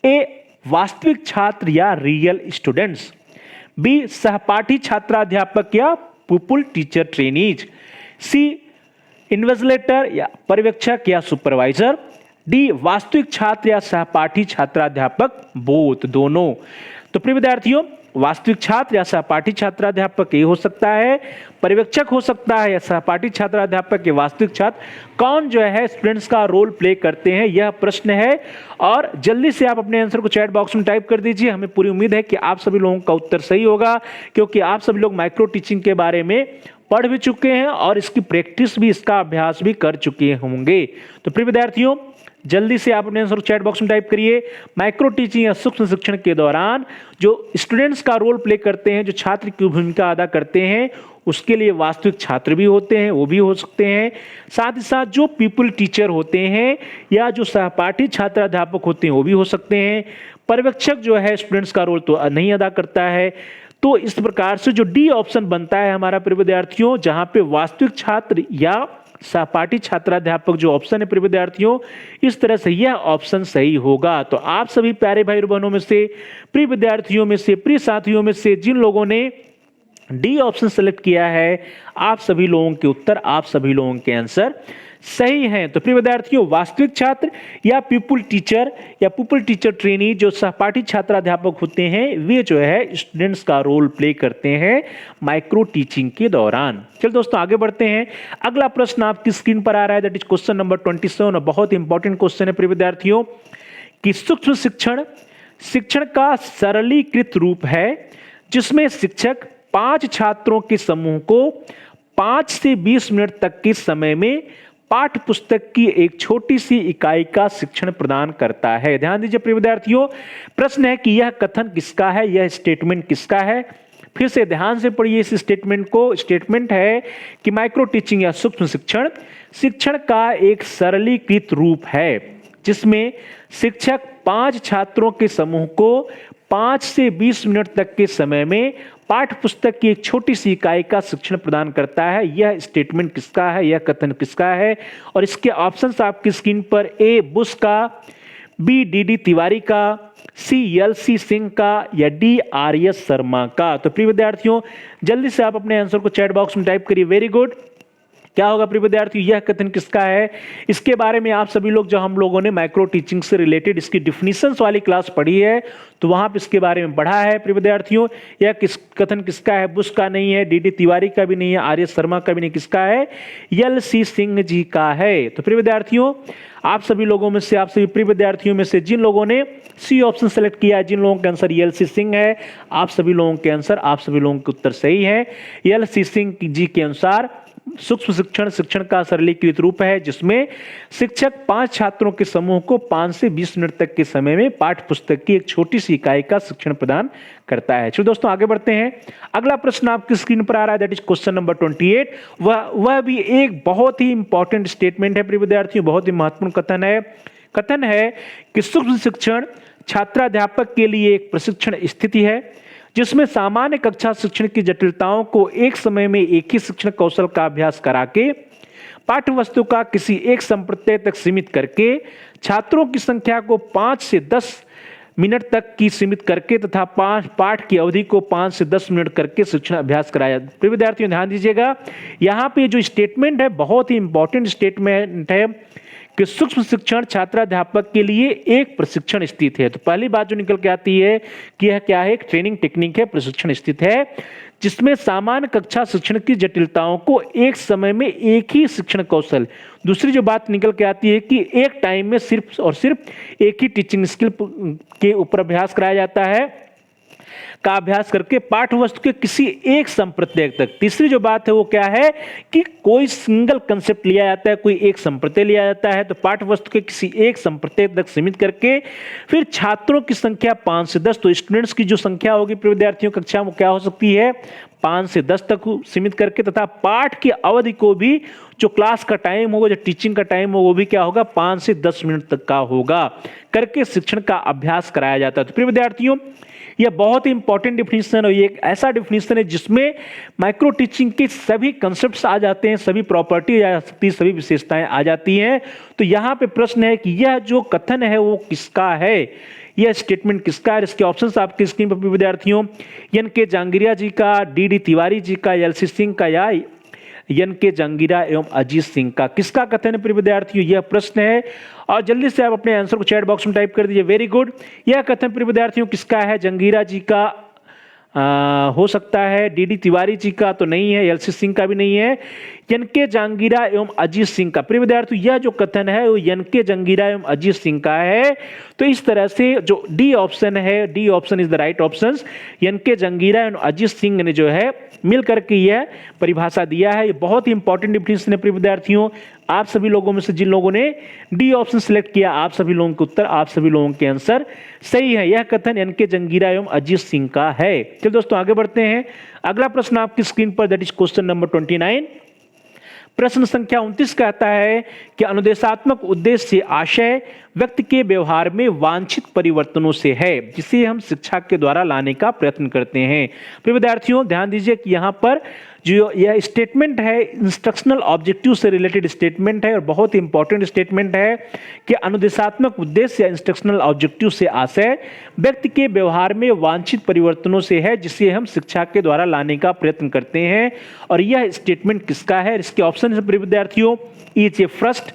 ए, वास्तविक छात्र या रियल स्टूडेंट्स। बी, सहपाठी छात्राध्यापक या पुपुल टीचर ट्रेनीज। सी, इन्विजिलेटर या पर्यवेक्षक या सुपरवाइजर। डी, वास्तविक छात्र या सहपाठी छात्राध्यापक, बोथ, दोनों। तो प्रिय विद्यार्थियों, वास्तविक छात्र या सहपाठी छात्राध्यापक ये हो सकता है, पर्यवेक्षक हो सकता है या सहपाठी छात्राध्यापक या वास्तविक छात्र, कौन जो है स्टूडेंट्स का रोल प्ले करते हैं, यह प्रश्न है। और जल्दी से आप अपने आंसर को चैट बॉक्स में टाइप कर दीजिए। हमें पूरी उम्मीद है कि आप सभी लोगों का उत्तर सही होगा, क्योंकि आप सभी लोग माइक्रो टीचिंग के बारे में पढ़ भी चुके हैं और इसकी प्रैक्टिस भी, इसका अभ्यास भी कर चुके होंगे। तो प्रिय विद्यार्थियों, जल्दी से आप अपने आंसर चैट बॉक्स में टाइप करिए। माइक्रो टीचिंग या सूक्ष्म शिक्षण के दौरान जो स्टूडेंट्स का रोल प्ले करते हैं, जो छात्र की भूमिका अदा करते हैं, उसके लिए वास्तविक छात्र भी होते हैं, वो भी हो सकते हैं। साथ ही साथ जो पीपल टीचर होते हैं या जो सहपाठी छात्राध्यापक होते हैं वो भी हो सकते हैं। पर्यवेक्षक जो है स्टूडेंट्स का रोल तो नहीं अदा करता है। तो इस प्रकार से जो डी ऑप्शन बनता है हमारा प्रिय विद्यार्थियों, जहां पे वास्तविक छात्र या सहपाठी छात्राध्यापक जो ऑप्शन है प्रिय विद्यार्थियों, इस तरह से यह ऑप्शन सही होगा। तो आप सभी प्यारे भाई बहनों में से, प्रिय विद्यार्थियों में से, प्रिय साथियों में से जिन लोगों ने डी ऑप्शन सेलेक्ट किया है, आप सभी लोगों के उत्तर, आप सभी लोगों के आंसर सही हैं। तो प्रिय विद्यार्थियों, वास्तविक छात्र या पीपल टीचर ट्रेनी जो सहपाठी छात्राध्यापक होते हैं, वे जो है स्टूडेंट्स का रोल प्ले करते हैं माइक्रो टीचिंग के दौरान। चलिए दोस्तों आगे बढ़ते हैं। अगला प्रश्न आपकी स्क्रीन पर आ रहा है, दैट इज क्वेश्चन नंबर 27। बहुत इंपॉर्टेंट क्वेश्चन है प्रिय विद्यार्थियों कि सूक्ष्म शिक्षण का सरलीकृत रूप है जिसमें शिक्षक 5 छात्रों के समूह को 5 से 20 मिनट तक के समय में पाठ्य पुस्तक की एक छोटी सी इकाई का शिक्षण प्रदान करता है। ध्यान दीजिए प्रिय विद्यार्थियों, प्रश्न है कि यह कथन किसका है, यह स्टेटमेंट किसका है। फिर से ध्यान से पढ़िए इस स्टेटमेंट को। स्टेटमेंट है कि माइक्रो टीचिंग या सूक्ष्म शिक्षण का एक सरलीकृत रूप है जिसमें शिक्षक 5 छात्रों के समूह को 5 से 20 मिनट तक के समय में पाठ्य पुस्तक की एक छोटी सी इकाई का शिक्षण प्रदान करता है। यह स्टेटमेंट किसका है, यह कथन किसका है? और इसके ऑप्शंस आपकी स्क्रीन पर। ए, बुश का, बी, डी तिवारी का, सी, एल.सी. सिंह का या डी, आर.एस. शर्मा का। तो प्रिय विद्यार्थियों, जल्दी से आप अपने आंसर को चैट बॉक्स में टाइप करिए। Very good. क्या होगा प्रिय विद्यार्थियों, यह कथन किसका है? इसके बारे में आप सभी लोग, जो हम लोगों ने माइक्रो टीचिंग से रिलेटेड इसकी डिफिनीशंस वाली क्लास पढ़ी है, तो वहां पे इसके बारे में पढ़ा है प्रिय विद्यार्थियों। यह कथन किसका है? बुश का नहीं है, डी तिवारी का भी नहीं है, आर.एस. शर्मा का भी नहीं, किसका है? एल.सी. सिंह जी का है। तो प्रिय विद्यार्थियों, आप सभी लोगों में से, आप सभी प्रिय विद्यार्थियों में से जिन लोगों ने सी ऑप्शन सेलेक्ट किया है, जिन लोगों का आंसर एल.सी. सिंह है, आप सभी लोगों के आंसर, आप सभी लोगों के उत्तर सही है। एल.सी. सिंह जी के अनुसार सूक्ष्म शिक्षण का सरलीकृत रूप है जिसमें शिक्षक 5 छात्रों के समूह को 5 से 20 मिनट तक के समय में पाठ्य पुस्तक की एक छोटी सी इकाई का शिक्षण प्रदान करता है। चलिए दोस्तों आगे बढ़ते हैं। अगला प्रश्न आपकी स्क्रीन पर आ रहा है, दैट इज क्वेश्चन नंबर 28। वह भी एक बहुत ही इंपॉर्टेंट स्टेटमेंट है प्रिय विद्यार्थियों, बहुत ही महत्वपूर्ण कथन है कि सूक्ष्म शिक्षण छात्राध्यापक के लिए एक प्रशिक्षण स्थिति है जिसमें सामान्य कक्षा शिक्षण की जटिलताओं को एक समय में एक ही शिक्षण कौशल का अभ्यास करा के पाठ्य वस्तु का किसी एक संप्रत्यय तक सीमित करके छात्रों की संख्या को 5 से 10 मिनट तक की सीमित करके तथा पाठ की अवधि को 5 से 10 मिनट करके शिक्षण अभ्यास कराया। प्रिय विद्यार्थियों ध्यान दीजिएगा, यहाँ पे जो स्टेटमेंट है बहुत ही इंपॉर्टेंट स्टेटमेंट है कि सूक्ष्म शिक्षण छात्राध्यापक के लिए एक प्रशिक्षण स्थिति है। तो पहली बात जो निकल के आती है कि यह क्या है? एक ट्रेनिंग टेक्निक है, प्रशिक्षण स्थिति है जिसमें सामान्य कक्षा शिक्षण की जटिलताओं को एक समय में एक ही शिक्षण कौशल। दूसरी जो बात निकल के आती है कि एक टाइम में सिर्फ और सिर्फ एक ही टीचिंग स्किल के ऊपर अभ्यास कराया जाता है का अभ्यास करके पाठ वस्तु के किसी एक संप्रत्यय तक। तीसरी जो बात है वो क्या है कि कोई सिंगल कंसेप्ट लिया जाता है, कोई एक संप्रत्यय लिया जाता है, तो पाठ वस्तु के किसी एक संप्रत्यय तक सीमित करके फिर छात्रों की संख्या 5 से 10, तो स्टूडेंट्स की जो संख्या होगी विद्यार्थियों कक्षा में क्या हो सकती है 5 से 10 तक सीमित करके, तथा पाठ की अवधि को भी जो क्लास का टाइम होगा, जो टीचिंग का टाइम होगा वो भी क्या होगा 5 से 10 मिनट तक का होगा करके शिक्षण का अभ्यास कराया जाता है। तो प्रिय विद्यार्थियों यह बहुत ही इंपॉर्टेंट डिफिनीशन है, ये एक ऐसा डिफिनीशन है जिसमें माइक्रो टीचिंग के सभी कंसेप्ट्स आ जाते हैं, सभी प्रॉपर्टी आ सकती है, सभी विशेषताएं आ जाती हैं। तो यहाँ पे प्रश्न है कि यह जो कथन है वो किसका है, यह स्टेटमेंट किसका है। इसके ऑप्शंस आपकी स्क्रीन पर विद्यार्थियों, एन के जांगिरिया जी का, डी तिवारी जी का, एल.सी. सिंह का या एन के जांगिरा एवं अजीत सिंह का। किसका कथन है प्रिय विद्यार्थियों, यह प्रश्न है और जल्दी से आप अपने आंसर को चैट बॉक्स में टाइप कर दीजिए। Very good. यह कथन प्रिय विद्यार्थियों किसका है, जंगीरा जी का हो सकता है, डी तिवारी जी का तो नहीं है, एल.सी. सिंह का भी नहीं है, एन के जांगिरा एवं अजीत सिंह का। प्रिय विद्यार्थियों यह जो कथन है वो एन के जांगिरा एवं अजीत सिंह का है। तो इस तरह से जो डी ऑप्शन है, D option is the right option. N K Jangira एवं अजीत सिंह ने जो है मिलकर के यह परिभाषा दिया है। ये बहुत ही इंपॉर्टेंट डिफिनेशन है प्रिय विद्यार्थियों। आप सभी लोगों में से जिन लोगों ने डी ऑप्शन सिलेक्ट किया, आप सभी लोगों के उत्तर, आप सभी लोगों के आंसर सही है। यह कथन एन के जांगिरा एवं अजीत सिंह का है। चलिए दोस्तों आगे बढ़ते हैं। अगला प्रश्न आपकी स्क्रीन पर, दैट इज क्वेश्चन नंबर 29। प्रश्न संख्या 29 कहता है कि अनुदेशात्मक उद्देश्य आशय व्यक्ति के व्यवहार में वांछित परिवर्तनों से है जिसे हम शिक्षा के द्वारा लाने का प्रयत्न करते हैं। प्रिय विद्यार्थियों ध्यान दीजिए कि यहाँ पर जो यह स्टेटमेंट है इंस्ट्रक्शनल ऑब्जेक्टिव से रिलेटेड स्टेटमेंट है और बहुत ही इंपॉर्टेंट स्टेटमेंट है कि अनुदेशात्मक उद्देश्य या इंस्ट्रक्शनल ऑब्जेक्टिव से आशय व्यक्ति के व्यवहार में वांछित परिवर्तनों से है जिसे हम शिक्षा के द्वारा लाने का प्रयत्न करते हैं। और यह स्टेटमेंट किसका है, इसके ऑप्शन है प्रिय विद्यार्थियों, ई ए फर्स्ट,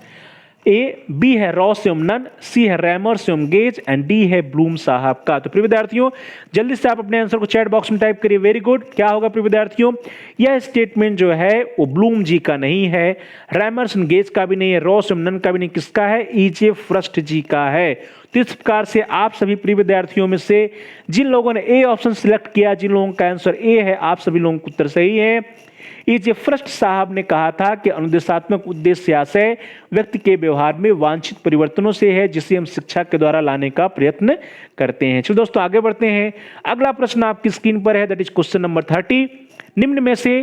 ए बी है रॉस एवं नन, सी है रैमर्स एवं गेज एंड डी है ब्लूम साहब का। तो प्रिय विद्यार्थियों जल्दी से आप अपने आंसर को चैट बॉक्स में टाइप करिए। Very good. क्या होगा प्रिय विद्यार्थियों, यह स्टेटमेंट जो है वो ब्लूम जी का नहीं है, रैमर्स एंड गेज का भी नहीं है, रॉस एवं नन का भी नहीं, किसका है, ई.जे. फर्स्ट जी का है। तो इस प्रकार से आप सभी प्रिय विद्यार्थियों में से जिन लोगों ने ए ऑप्शन सिलेक्ट किया, जिन लोगों का आंसर ए है, आप सभी लोगों का उत्तर सही है। ई.जे. फर्स्ट साहब ने कहा था कि अनुदेशात्मक उद्देश्य आशय व्यक्ति के व्यवहार में वांछित परिवर्तनों से है जिसे हम शिक्षा के द्वारा लाने का प्रयत्न करते हैं। चलो दोस्तों आगे बढ़ते हैं। अगला प्रश्न आपकी स्क्रीन पर है, दैट इज क्वेश्चन नंबर 30। निम्न में से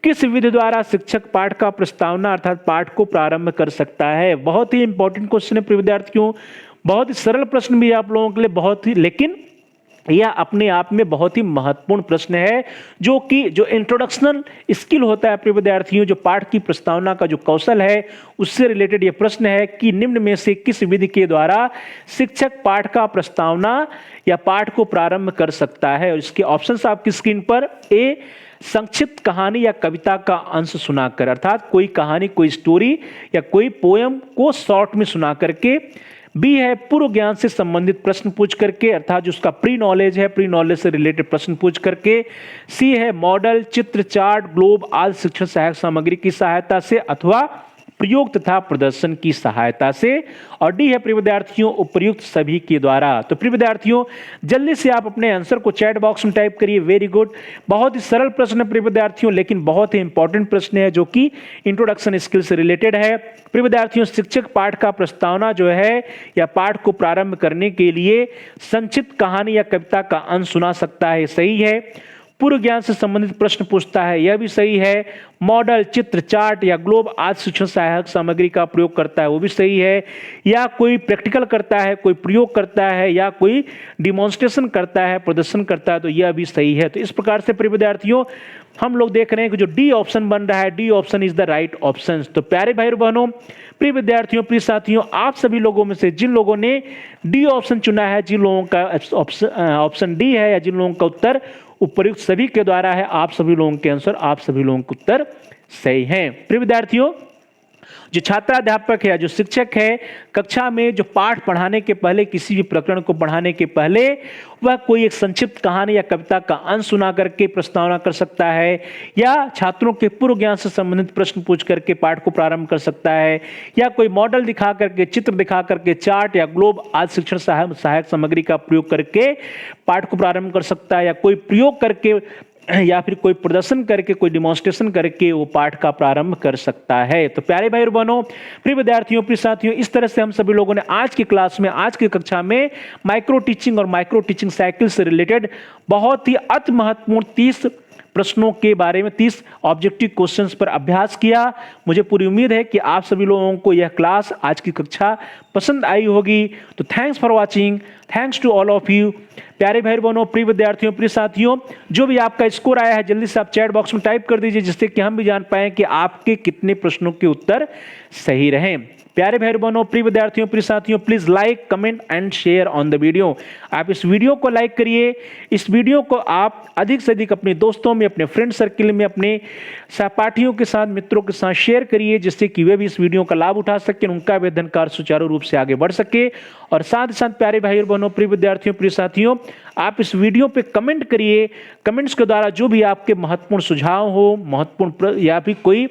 किस विधि द्वारा शिक्षक पाठ का प्रस्तावना अर्थात पाठ को प्रारंभ कर सकता है। बहुत ही इंपॉर्टेंट क्वेश्चन है प्रिय विद्यार्थियों, बहुत ही सरल प्रश्न भी आप लोगों के लिए, बहुत ही, लेकिन यह अपने आप में बहुत ही महत्वपूर्ण प्रश्न है जो कि जो इंट्रोडक्शनल स्किल होता है प्रिय विद्यार्थियों, जो पाठ की प्रस्तावना का जो कौशल है उससे रिलेटेड यह प्रश्न है कि निम्न में से किस विधि के द्वारा शिक्षक पाठ का प्रस्तावना या पाठ को प्रारंभ कर सकता है। और इसके ऑप्शंस आपकी स्क्रीन पर, ए संक्षिप्त कहानी या कविता का अंश सुनाकर, अर्थात कोई कहानी, कोई स्टोरी या कोई पोयम को शॉर्ट में सुना करके, बी है पूर्व ज्ञान से संबंधित प्रश्न पूछ करके, अर्थात जो उसका प्री नॉलेज है, प्री नॉलेज से रिलेटेड प्रश्न पूछ करके, सी है मॉडल, चित्र, चार्ट, ग्लोब आदि शिक्षण सहायक सामग्री की सहायता से अथवा प्रयोग तथा प्रदर्शन की सहायता से, और डी है प्रिय विद्यार्थियों उपर्युक्त सभी के द्वारा। तो प्रिय विद्यार्थियों जल्दी से आप अपने आंसर को चैट बॉक्स में टाइप करिए। Very good. बहुत ही सरल प्रश्न है प्रिय विद्यार्थियों, लेकिन बहुत ही इंपॉर्टेंट प्रश्न है जो कि इंट्रोडक्शन स्किल से रिलेटेड है। प्रिय विद्यार्थियों शिक्षक पाठ का प्रस्तावना जो है या पाठ को प्रारंभ करने के लिए संक्षिप्त कहानी या कविता का अंश सुना सकता है, सही है। पूर्व ज्ञान से संबंधित प्रश्न पूछता है, यह भी सही है। मॉडल, चित्र, चार्ट या ग्लोब आदि शिक्षण सहायक सामग्री का प्रयोग करता है, वो भी सही है। या कोई प्रैक्टिकल करता है, कोई प्रयोग करता है, या कोई डिमॉन्स्ट्रेशन करता है, प्रदर्शन करता है, तो यह भी सही है। तो इस प्रकार से प्रिय विद्यार्थियों हम लोग देख रहे हैं कि जो डी ऑप्शन बन रहा है, D option is the right option. तो प्यारे भाई बहनों, प्रिय विद्यार्थियों, प्रिय साथियों, आप सभी लोगों में से जिन लोगों ने डी ऑप्शन चुना है, जिन लोगों का ऑप्शन डी है, या जिन लोगों का उत्तर उपर्युक्त सभी के द्वारा है, आप सभी लोगों के आंसर, आप सभी लोगों के उत्तर सही हैं। प्रिय विद्यार्थियों जो छात्राध्यापक है या जो शिक्षक है, कक्षा में जो पाठ पढ़ाने के पहले, किसी भी प्रकरण को पढ़ाने के पहले वह कोई एक संक्षिप्त कहानी या कविता का अंश सुना करके प्रस्तावना कर सकता है, या छात्रों के पूर्व ज्ञान से संबंधित प्रश्न पूछ करके पाठ को प्रारंभ कर सकता है, या कोई मॉडल दिखा करके, चित्र दिखा करके, चार्ट या ग्लोब आदि शिक्षण सहायक सामग्री का प्रयोग करके पाठ को प्रारंभ कर सकता है, या कोई प्रयोग करके या फिर कोई प्रदर्शन करके, कोई डिमॉन्स्ट्रेशन करके वो पाठ का प्रारंभ कर सकता है। तो प्यारे भाई और बहनों, प्रिय विद्यार्थियों, प्रिय साथियों, इस तरह से हम सभी लोगों ने आज की क्लास में, आज की कक्षा में माइक्रो टीचिंग और माइक्रो टीचिंग साइकिल से रिलेटेड बहुत ही अति महत्वपूर्ण 30 प्रश्नों के बारे में, 30 ऑब्जेक्टिव क्वेश्चंस पर अभ्यास किया। मुझे पूरी उम्मीद है कि आप सभी लोगों को यह क्लास, आज की कक्षा पसंद आई होगी। तो thanks for watching, thanks to all of you. प्यारे भाई बहनों, प्रिय विद्यार्थियों, प्रिय साथियों, जो भी आपका स्कोर आया है जल्दी से आप चैट बॉक्स में टाइप कर दीजिए, जिससे कि हम भी जान पाएं कि आपके कितने प्रश्नों के उत्तर सही रहे। प्यारे भाई बहनों, प्रिय विद्यार्थियों, प्रिय साथियों, please like, comment and share on the video. आप इस वीडियो को लाइक करिए, इस वीडियो को आप अधिक से अधिक अपने दोस्तों में, अपने फ्रेंड सर्किल में, अपने सहपाठियों के साथ, मित्रों के साथ शेयर करिए, जिससे कि वे भी इस वीडियो का लाभ उठा सकें, उनका भी अध्ययन कार्य सुचारू रूप से आगे बढ़ सके। और साथ ही साथ प्यारे भाई और बहनों, प्रिय विद्यार्थियों, प्रिय साथियों, आप इस वीडियो पे कमेंट करिए। कमेंट्स के द्वारा जो भी आपके महत्वपूर्ण सुझाव हो, महत्वपूर्ण या फिर कोई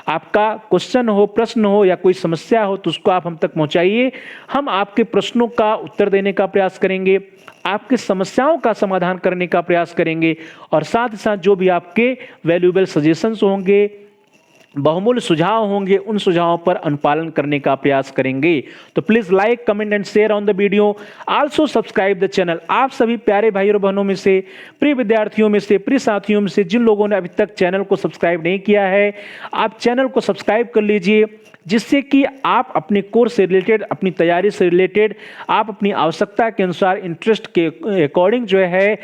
आपका क्वेश्चन हो, प्रश्न हो या कोई समस्या हो, तो उसको आप हम तक पहुंचाइए। हम आपके प्रश्नों का उत्तर देने का प्रयास करेंगे, आपके समस्याओं का समाधान करने का प्रयास करेंगे, और साथ ही साथ जो भी आपके वैल्यूएबल सजेशंस होंगे, बहुमूल्य सुझाव होंगे, उन सुझावों पर अनुपालन करने का प्रयास करेंगे। तो please like, comment and share on the video, also subscribe the channel. आप सभी प्यारे भाई और बहनों में से, प्रिय विद्यार्थियों में से, प्रिय साथियों में से जिन लोगों ने अभी तक चैनल को सब्सक्राइब नहीं किया है, आप चैनल को सब्सक्राइब कर लीजिए, जिससे कि आप अपने कोर्स से रिलेटेड, अपनी तैयारी से रिलेटेड, आप अपनी आवश्यकता के अनुसार, इंटरेस्ट के अकॉर्डिंग जो है,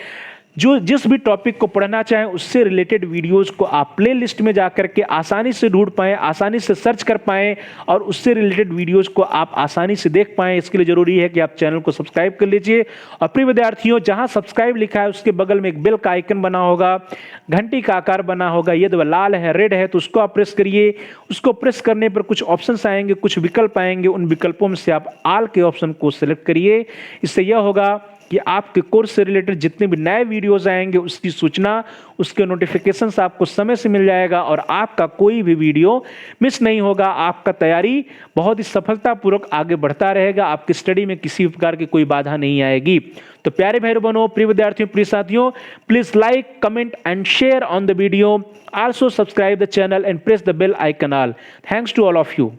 जो जिस भी टॉपिक को पढ़ना चाहें उससे रिलेटेड वीडियोस को आप प्ले लिस्ट में जाकर के आसानी से ढूंढ पाएं, आसानी से सर्च कर पाएं, और उससे रिलेटेड वीडियोस को आप आसानी से देख पाएं। इसके लिए जरूरी है कि आप चैनल को सब्सक्राइब कर लीजिए। और प्रिय विद्यार्थियों, जहां सब्सक्राइब लिखा है उसके बगल में एक बेल का आइकन बना होगा, घंटी का आकार बना होगा, यदि वह लाल है, रेड है, तो उसको आप प्रेस करिए। उसको प्रेस करने पर कुछ ऑप्शंस आएंगे, कुछ विकल्प आएंगे, उन विकल्पों में से आप ऑल के ऑप्शन को सिलेक्ट करिए। इससे यह होगा कि आपके कोर्स से रिलेटेड जितने भी नए वीडियोस आएंगे उसकी सूचना, उसके नोटिफिकेशंस आपको समय से मिल जाएगा, और आपका कोई भी वीडियो मिस नहीं होगा। आपका तैयारी बहुत ही सफलतापूर्वक आगे बढ़ता रहेगा, आपकी स्टडी में किसी भी प्रकार की कोई बाधा नहीं आएगी। तो प्यारे भाई बहनों, प्रिय विद्यार्थियों, प्रिय साथियों, please like, comment and share on the video, also subscribe the channel and press the bell icon all. Thanks to all of you.